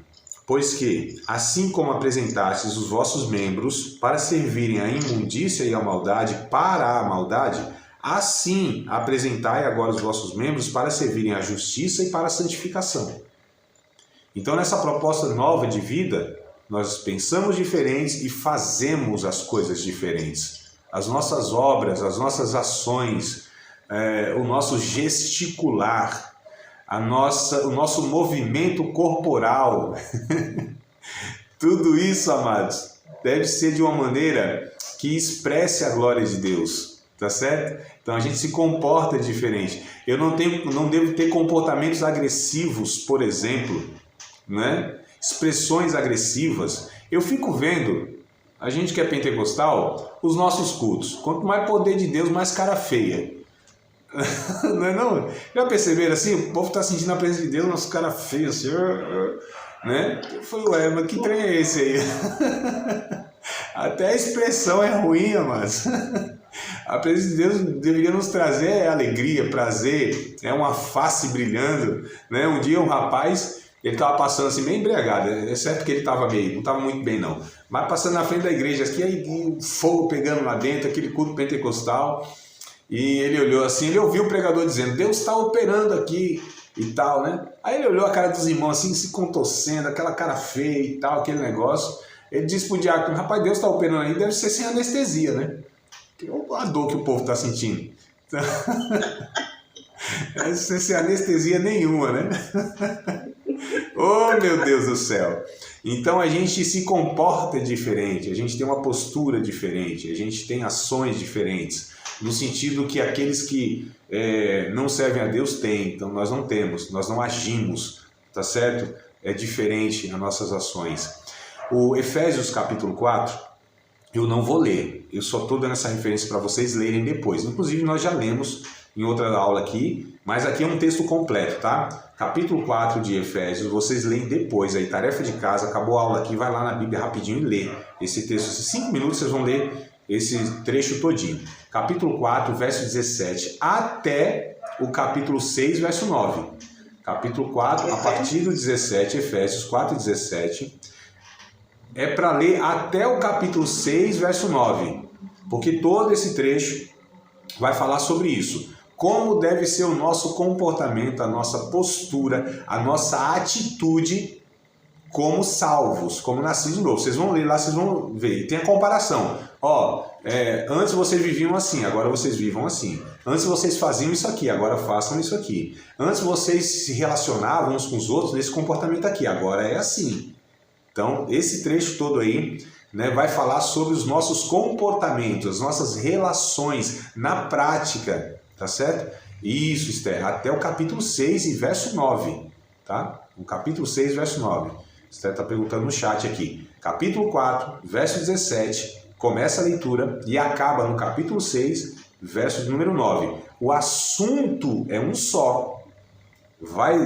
Speaker 2: pois que, assim como apresentastes os vossos membros para servirem à imundícia e à maldade para a maldade, assim apresentai agora os vossos membros para servirem à justiça e para a santificação. Então, nessa proposta nova de vida, nós pensamos diferentes e fazemos as coisas diferentes. As nossas obras, as nossas ações, o nosso gesticular, o nosso movimento corporal, tudo isso, amados, deve ser de uma maneira que expresse a glória de Deus, tá certo? Então a gente se comporta diferente. Eu não devo ter comportamentos agressivos, por exemplo, né? Expressões agressivas. Eu fico vendo, a gente que é pentecostal, os nossos cultos. Quanto mais poder de Deus, mais cara feia. Não é não? Já perceberam assim? O povo está sentindo a presença de Deus, nosso cara feio assim, né? Eu falei, ué, mas que trem é esse aí? Até a expressão é ruim, mas a presença de Deus deveria nos trazer alegria, prazer, uma face brilhando, né? Um dia um rapaz, ele estava passando assim meio embriagado, é certo que ele estava meio, não estava muito bem não, mas passando na frente da igreja aqui, aí o fogo pegando lá dentro, aquele culto pentecostal. E ele olhou assim, ele ouviu o pregador dizendo, Deus está operando aqui e tal, né? Aí ele olhou a cara dos irmãos assim, se contorcendo, aquela cara feia e tal, aquele negócio. Ele disse pro diácono, rapaz, Deus está operando aí, deve ser sem anestesia, né? A dor que o povo está sentindo. Deve ser sem anestesia nenhuma, né? Oh, meu Deus do céu! Então a gente se comporta diferente, a gente tem uma postura diferente, a gente tem ações diferentes. No sentido que aqueles que não servem a Deus têm, então nós não temos, nós não agimos, tá certo? É diferente as nossas ações. O Efésios capítulo 4, eu não vou ler, eu só estou dando essa referência para vocês lerem depois. Inclusive nós já lemos em outra aula aqui, mas aqui é um texto completo, tá? Capítulo 4 de Efésios, vocês leem depois, aí tarefa de casa, acabou a aula aqui, vai lá na Bíblia rapidinho e lê esse texto. Em 5 minutos vocês vão ler esse trecho todinho. Capítulo 4, verso 17, até o capítulo 6, verso 9. Capítulo 4, a partir do 17, Efésios 4, 17, é para ler até o capítulo 6, verso 9, porque todo esse trecho vai falar sobre isso. Como deve ser o nosso comportamento, a nossa postura, a nossa atitude como salvos, como nascidos de novo. Vocês vão ler lá, vocês vão ver. E tem a comparação. Antes vocês viviam assim, agora vocês vivam assim. Antes vocês faziam isso aqui, agora façam isso aqui. Antes vocês se relacionavam uns com os outros nesse comportamento aqui, agora é assim. Então, esse trecho todo aí, né, vai falar sobre os nossos comportamentos, as nossas relações na prática, tá certo? Isso, Esther, até o capítulo 6 e verso 9, tá? O capítulo 6, verso 9. Esther está perguntando no chat aqui. Capítulo 4, verso 17, começa a leitura e acaba no capítulo 6, verso número 9. O assunto é um só. Vai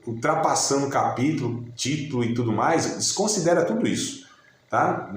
Speaker 2: ultrapassando o capítulo, título e tudo mais, desconsidera tudo isso, tá?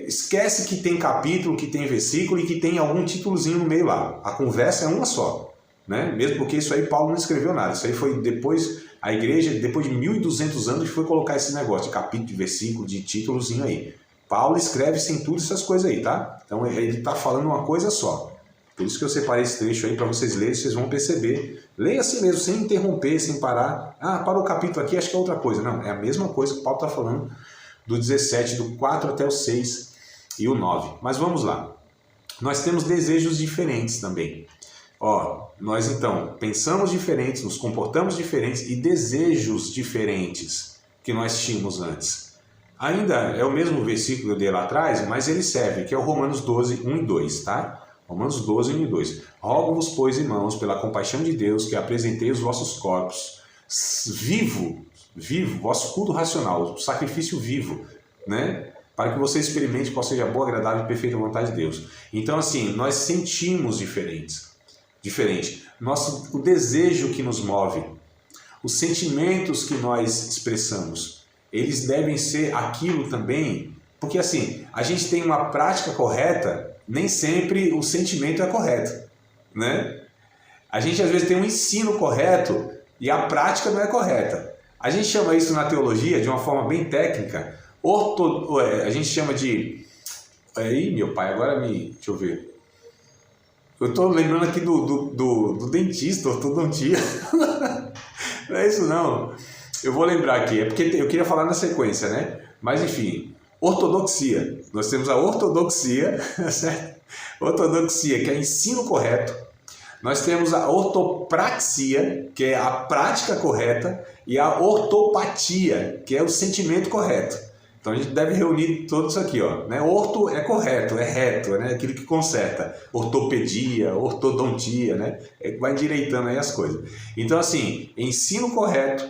Speaker 2: Esquece que tem capítulo, que tem versículo e que tem algum títulozinho no meio lá. A conversa é uma só, né? Mesmo porque isso aí Paulo não escreveu nada. Isso aí foi depois, a igreja, depois de 1200 anos, foi colocar esse negócio de capítulo, de versículo, de títulozinho aí. Paulo escreve sem tudo essas coisas aí, tá? Então ele está falando uma coisa só. Por isso que eu separei esse trecho aí para vocês lerem, vocês vão perceber. Leia assim mesmo, sem interromper, sem parar. Parou o capítulo aqui, acho que é outra coisa. Não, é a mesma coisa que o Paulo está falando do 17, do 4 até o 6 e o 9. Mas vamos lá. Nós temos desejos diferentes também. Nós então pensamos diferentes, nos comportamos diferentes e desejos diferentes que nós tínhamos antes. Ainda é o mesmo versículo que eu dei lá atrás, mas ele serve, que é o Romanos 12, 1 e 2, tá? Romanos 12, 1 e 2. Rogo-vos, pois, irmãos, pela compaixão de Deus, que apresentei os vossos corpos vivo, vosso culto racional, o sacrifício vivo, né? Para que você experimente qual seja a boa, agradável e perfeita vontade de Deus. Então, assim, nós sentimos diferente. O desejo que nos move, os sentimentos que nós expressamos, eles devem ser aquilo também, porque assim, a gente tem uma prática correta, nem sempre o sentimento é correto, né? A gente às vezes tem um ensino correto e a prática não é correta. A gente chama isso na teologia, de uma forma bem técnica, a gente chama de... Aí, meu pai, deixa eu ver. Eu estou lembrando aqui do dentista, ortodontia. Não é isso não. Eu vou lembrar aqui, é porque eu queria falar na sequência, né? Mas enfim, ortodoxia. Nós temos a ortodoxia, certo? Ortodoxia, que é ensino correto. Nós temos a ortopraxia, que é a prática correta, e a ortopatia, que é o sentimento correto. Então a gente deve reunir tudo isso aqui, ó, né? Orto é correto, é reto, né? Aquilo que conserta. Ortopedia, ortodontia, né? Vai endireitando aí as coisas. Então assim, ensino correto,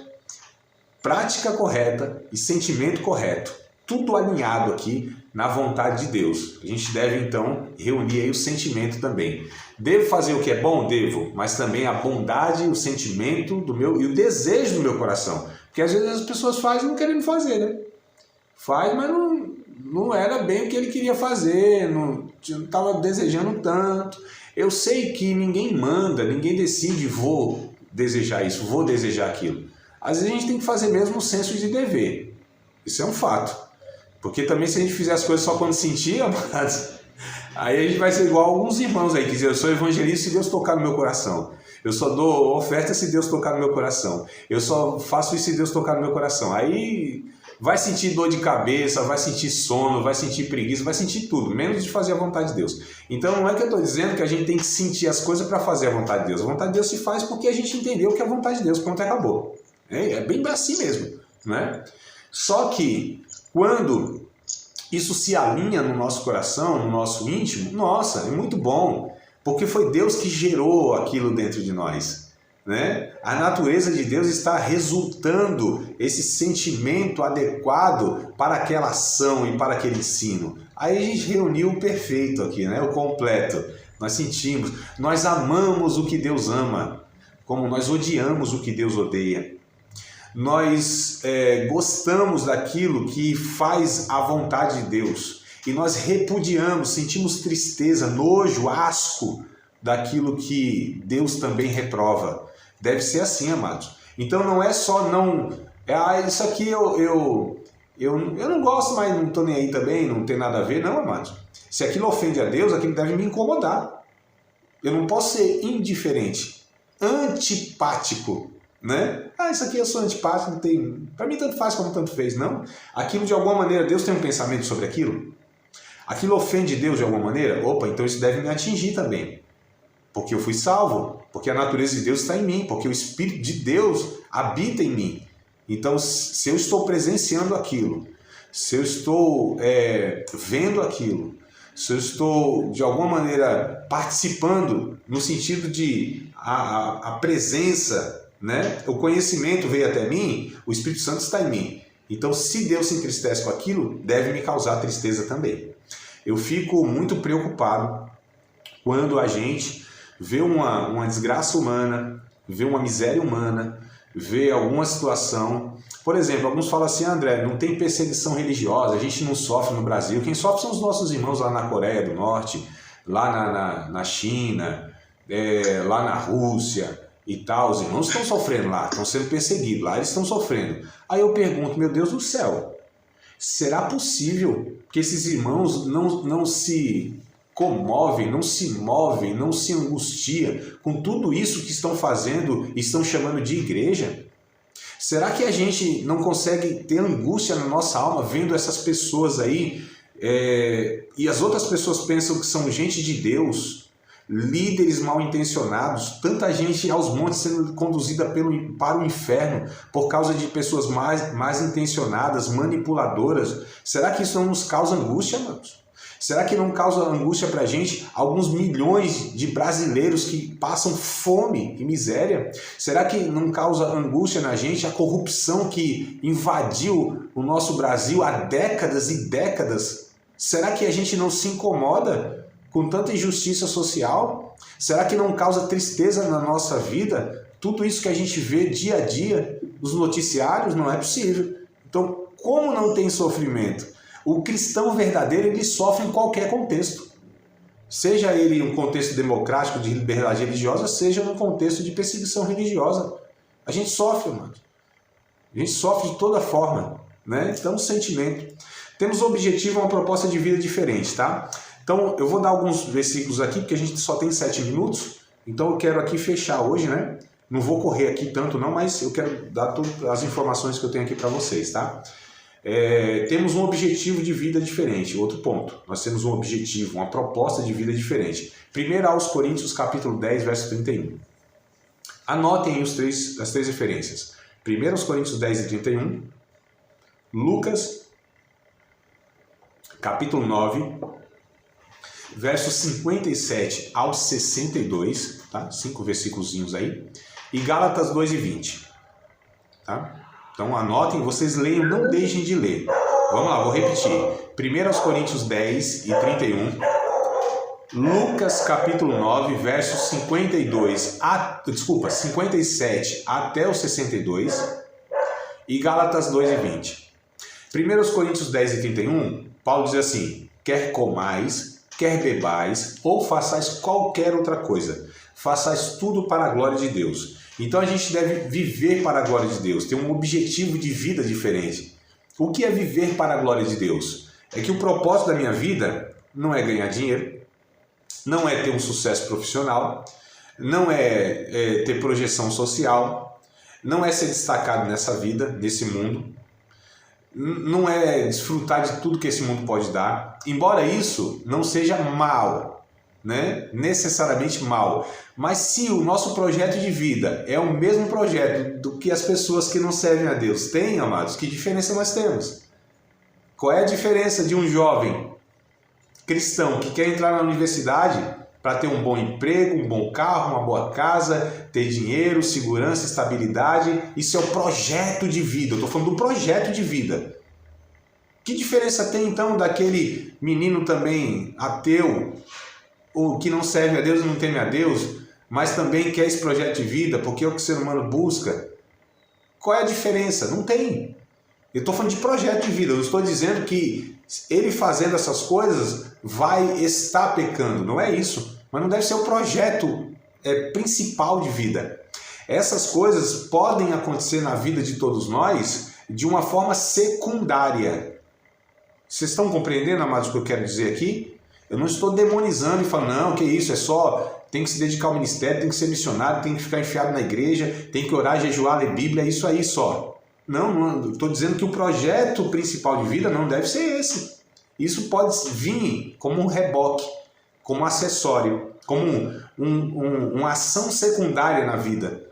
Speaker 2: prática correta e sentimento correto. Tudo alinhado aqui na vontade de Deus. A gente deve então reunir aí o sentimento também. Devo fazer o que é bom? Devo, mas também a bondade, o sentimento do meu e o desejo do meu coração. Porque às vezes as pessoas fazem não querendo fazer, né? Faz, mas não era bem o que ele queria fazer, não estava desejando tanto. Eu sei que ninguém manda, ninguém decide, vou desejar isso, vou desejar aquilo. Às vezes a gente tem que fazer mesmo um senso de dever. Isso é um fato. Porque também se a gente fizer as coisas só quando sentir, aí a gente vai ser igual a alguns irmãos aí, que dizem, eu sou evangelista se Deus tocar no meu coração. Eu só dou oferta se Deus tocar no meu coração. Eu só faço isso se Deus tocar no meu coração. Aí vai sentir dor de cabeça, vai sentir sono, vai sentir preguiça, vai sentir tudo, menos de fazer a vontade de Deus. Então não é que eu estou dizendo que a gente tem que sentir as coisas para fazer a vontade de Deus. A vontade de Deus se faz porque a gente entendeu que é a vontade de Deus, pronto, acabou. É bem assim mesmo, né? Só que quando isso se alinha no nosso coração, no nosso íntimo, nossa, é muito bom, porque foi Deus que gerou aquilo dentro de nós, né? A natureza de Deus está resultando esse sentimento adequado para aquela ação e para aquele ensino. Aí a gente reuniu o perfeito aqui, né? O completo. Nós sentimos, nós amamos o que Deus ama, como nós odiamos o que Deus odeia. Nós gostamos daquilo que faz a vontade de Deus e nós repudiamos, sentimos tristeza, nojo, asco daquilo que Deus também reprova. Deve ser assim, amados. Então não é só isso aqui eu não gosto, mas não estou nem aí também, não tem nada a ver, não, amados. Se aquilo ofende a Deus, aquilo deve me incomodar. Eu não posso ser indiferente, antipático, né? Isso aqui eu sou antipático, não tem... Para mim tanto faz como tanto fez, não. Aquilo de alguma maneira, Deus tem um pensamento sobre aquilo? Aquilo ofende Deus de alguma maneira? Opa, então isso deve me atingir também. Porque eu fui salvo, porque a natureza de Deus está em mim, porque o Espírito de Deus habita em mim. Então, se eu estou presenciando aquilo, se eu estou vendo aquilo, se eu estou, de alguma maneira, participando, no sentido de a presença, né? O conhecimento veio até mim, o Espírito Santo está em mim. Então, se Deus se entristece com aquilo, deve me causar tristeza também. Eu fico muito preocupado quando a gente vê uma desgraça humana, vê uma miséria humana, vê alguma situação. Por exemplo, alguns falam assim, André, não tem perseguição religiosa, a gente não sofre no Brasil. Quem sofre são os nossos irmãos lá na Coreia do Norte, lá na China, lá na Rússia e tal. Os irmãos estão sofrendo lá, estão sendo perseguidos, lá eles estão sofrendo. Aí eu pergunto, meu Deus do céu, será possível que esses irmãos não se comovem, não se movem, não se angustiam com tudo isso que estão fazendo e estão chamando de igreja? Será que a gente não consegue ter angústia na nossa alma vendo essas pessoas aí e as outras pessoas pensam que são gente de Deus, líderes mal intencionados, tanta gente aos montes sendo conduzida para o inferno por causa de pessoas mais intencionadas, manipuladoras. Será que isso não nos causa angústia, amados? Será que não causa angústia para a gente alguns milhões de brasileiros que passam fome e miséria? Será que não causa angústia na gente a corrupção que invadiu o nosso Brasil há décadas e décadas? Será que a gente não se incomoda com tanta injustiça social? Será que não causa tristeza na nossa vida? Tudo isso que a gente vê dia a dia nos noticiários não é possível. Então, como não tem sofrimento? O cristão verdadeiro, ele sofre em qualquer contexto. Seja ele um contexto democrático de liberdade religiosa, seja num contexto de perseguição religiosa. A gente sofre, mano. A gente sofre de toda forma, né? Então, um sentimento. Temos o objetivo, uma proposta de vida diferente, tá? Então, eu vou dar alguns versículos aqui, porque a gente só tem 7 minutos. Então, eu quero aqui fechar hoje, né? Não vou correr aqui tanto não, mas eu quero dar todas as informações que eu tenho aqui para vocês, tá? Temos um objetivo de vida diferente. Outro ponto, nós temos um objetivo, uma proposta de vida diferente. 1 aos Coríntios, capítulo 10, verso 31. Anotem aí as três referências. 1 aos Coríntios 10 e 31. Lucas, capítulo 9, versos 57 ao 62. Tá? 5 versículos aí. E Gálatas 2 e 20. Tá? Então anotem, vocês leiam, não deixem de ler. Vamos lá, vou repetir. 1 aos Coríntios 10 e 31. Lucas capítulo 9, versos 57 até o 62. E Gálatas 2 e 20. 1 aos Coríntios 10 e 31, Paulo diz assim: quer comais, quer bebais, ou façais qualquer outra coisa, façais tudo para a glória de Deus. Então a gente deve viver para a glória de Deus, ter um objetivo de vida diferente. O que é viver para a glória de Deus? É que o propósito da minha vida não é ganhar dinheiro, não é ter um sucesso profissional, não é ter projeção social, não é ser destacado nessa vida, nesse mundo, não é desfrutar de tudo que esse mundo pode dar, embora isso não seja mal, né? Necessariamente mal, mas se o nosso projeto de vida é o mesmo projeto do que as pessoas que não servem a Deus têm, amados, que diferença nós temos? Qual é a diferença de um jovem cristão que quer entrar na universidade para ter um bom emprego, um bom carro, uma boa casa, ter dinheiro, segurança, estabilidade? Isso é o projeto de vida. Eu estou falando do projeto de vida. Que diferença tem então daquele menino também ateu, ou que não serve a Deus e não teme a Deus, mas também quer esse projeto de vida, porque é o que o ser humano busca? Qual é a diferença? Não tem. Eu estou falando de projeto de vida, eu estou dizendo que ele fazendo essas coisas vai estar pecando, não é isso. Mas não deve ser o projeto principal de vida. Essas coisas podem acontecer na vida de todos nós de uma forma secundária. Vocês estão compreendendo, amados, o que eu quero dizer aqui? Eu não estou demonizando e falando, não, que isso, é só, tem que se dedicar ao ministério, tem que ser missionário, tem que ficar enfiado na igreja, tem que orar, jejuar, ler Bíblia, é isso aí só. Não, estou dizendo que o projeto principal de vida não deve ser esse. Isso pode vir como um reboque, como um acessório, como uma ação secundária na vida.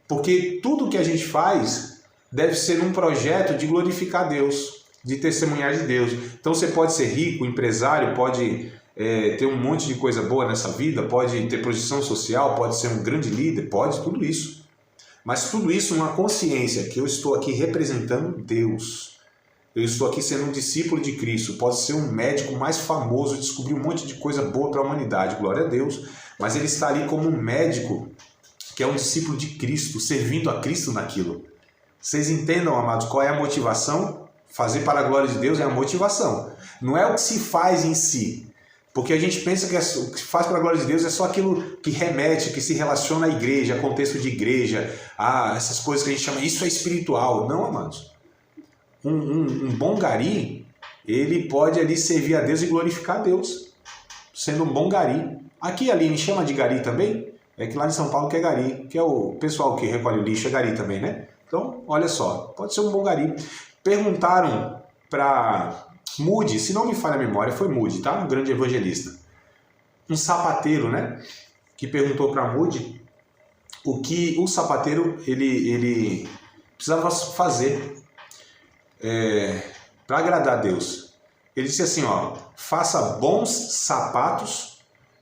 Speaker 2: Porque tudo que a gente faz deve ser um projeto de glorificar Deus, de testemunhar de Deus. Então você pode ser rico, empresário, pode ter um monte de coisa boa nessa vida, pode ter projeção social, pode ser um grande líder, pode, tudo isso. Mas tudo isso numa consciência que eu estou aqui representando Deus. Eu estou aqui sendo um discípulo de Cristo. Pode ser um médico mais famoso, descobrir um monte de coisa boa para a humanidade, glória a Deus. Mas ele está ali como um médico que é um discípulo de Cristo, servindo a Cristo naquilo. Vocês entendam, amados, qual é a motivação? Fazer para a glória de Deus é a motivação. Não é o que se faz em si. Porque a gente pensa que o que se faz para a glória de Deus é só aquilo que remete, que se relaciona à igreja, a contexto de igreja, a essas coisas que a gente chama, isso é espiritual. Não, amados. Um bom gari, ele pode ali servir a Deus e glorificar a Deus, sendo um bom gari. Aqui a Aline chama de gari também, é que lá em São Paulo que é gari, que é o pessoal que recolhe o lixo, é gari também, né? Então, olha só, pode ser um bom gari. Perguntaram para Moody, se não me falha a memória, foi Moody, tá? Um grande evangelista. um sapateiro, né? Que perguntou para Moody o que o sapateiro ele precisava fazer para agradar a Deus. Ele disse assim, ó, faça bons sapatos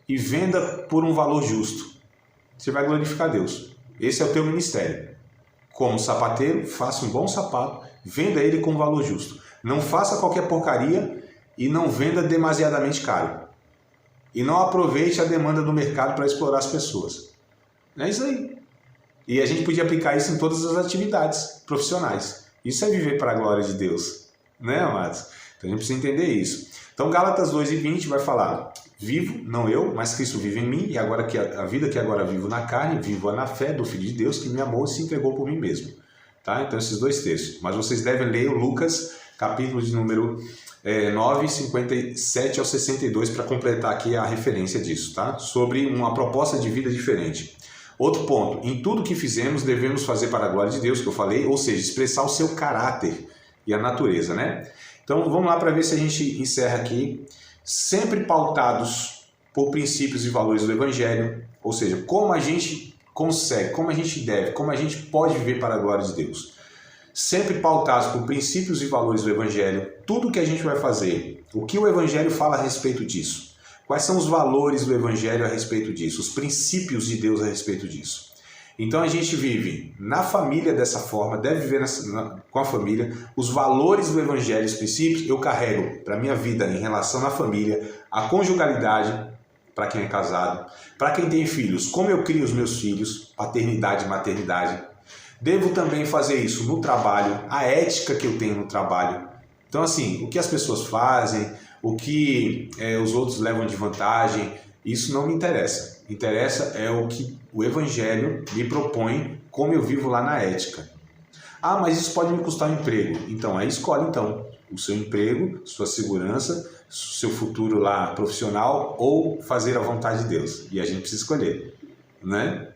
Speaker 2: e venda por um valor justo. Você vai glorificar a Deus. Esse é o teu ministério. Como sapateiro, faça um bom sapato, venda ele com um valor justo. Não faça qualquer porcaria e não venda demasiadamente caro. E não aproveite a demanda do mercado para explorar as pessoas. É isso aí. E a gente podia aplicar isso em todas as atividades profissionais. Isso é viver para a glória de Deus. Né, amados? Então a gente precisa entender isso. Então Gálatas 2:20 vai falar: vivo, não eu, mas Cristo vive em mim, e agora que a vida que agora vivo na carne, vivo na fé do Filho de Deus que me amou e se entregou por mim mesmo. Tá? Então esses dois textos. Mas vocês devem ler o Lucas, capítulo de número 9, 57 ao 62, para completar aqui a referência disso, tá? Sobre uma proposta de vida diferente. Outro ponto, em tudo que fizemos devemos fazer para a glória de Deus, que eu falei, ou seja, expressar o seu caráter e a natureza, né? Então vamos lá para ver se a gente encerra aqui, sempre pautados por princípios e valores do Evangelho, ou seja, como a gente consegue, como a gente deve, como a gente pode viver para a glória de Deus. Sempre pautados por princípios e valores do Evangelho, tudo que a gente vai fazer, o que o Evangelho fala a respeito disso, quais são os valores do Evangelho a respeito disso, os princípios de Deus a respeito disso. Então a gente vive na família dessa forma, deve viver com a família, os valores do Evangelho, os princípios, eu carrego para a minha vida em relação à família, a conjugalidade, para quem é casado, para quem tem filhos, como eu crio os meus filhos, paternidade e maternidade. Devo também fazer isso no trabalho, a ética que eu tenho no trabalho. Então, assim, o que as pessoas fazem, o que os outros levam de vantagem, isso não me interessa. Interessa é o que o Evangelho me propõe, como eu vivo lá na ética. Ah, mas isso pode me custar um emprego. Então, aí escolhe então o seu emprego, sua segurança, seu futuro lá profissional ou fazer a vontade de Deus. E a gente precisa escolher, né?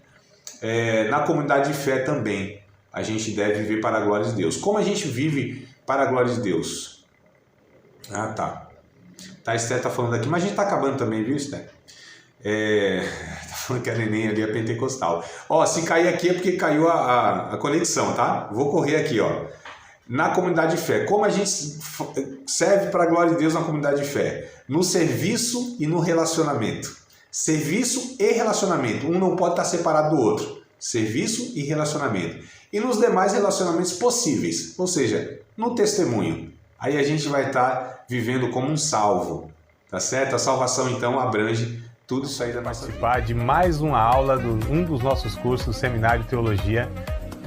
Speaker 2: Na comunidade de fé também, a gente deve viver para a glória de Deus. Como a gente vive para a glória de Deus? Ah, tá. A Esther tá falando aqui, mas a gente tá acabando também, viu, Esther? Tá falando que a neném ali é pentecostal. Ó, se cair aqui é porque caiu a conexão, tá? Vou correr aqui, ó. Na comunidade de fé, como a gente serve para a glória de Deus na comunidade de fé? No serviço e no relacionamento. Serviço e relacionamento. Um não pode estar separado do outro. Serviço e relacionamento. E nos demais relacionamentos possíveis. Ou seja, no testemunho. Aí a gente vai estar vivendo como um salvo. Tá certo? A salvação, então, abrange tudo isso aí da nossa vida.
Speaker 1: Participar de mais uma aula de um dos nossos cursos, Seminário de Teologia,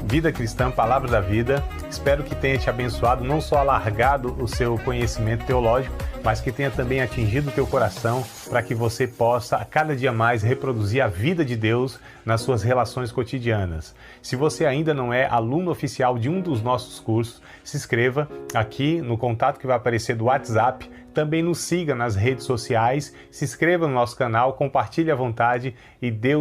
Speaker 1: Vida Cristã, Palavra da Vida. Espero que tenha te abençoado, não só alargado o seu conhecimento teológico, mas que tenha também atingido o teu coração para que você possa, a cada dia mais, reproduzir a vida de Deus nas suas relações cotidianas. Se você ainda não é aluno oficial de um dos nossos cursos, se inscreva aqui no contato que vai aparecer do WhatsApp. Também nos siga nas redes sociais, se inscreva no nosso canal, compartilhe à vontade e Deus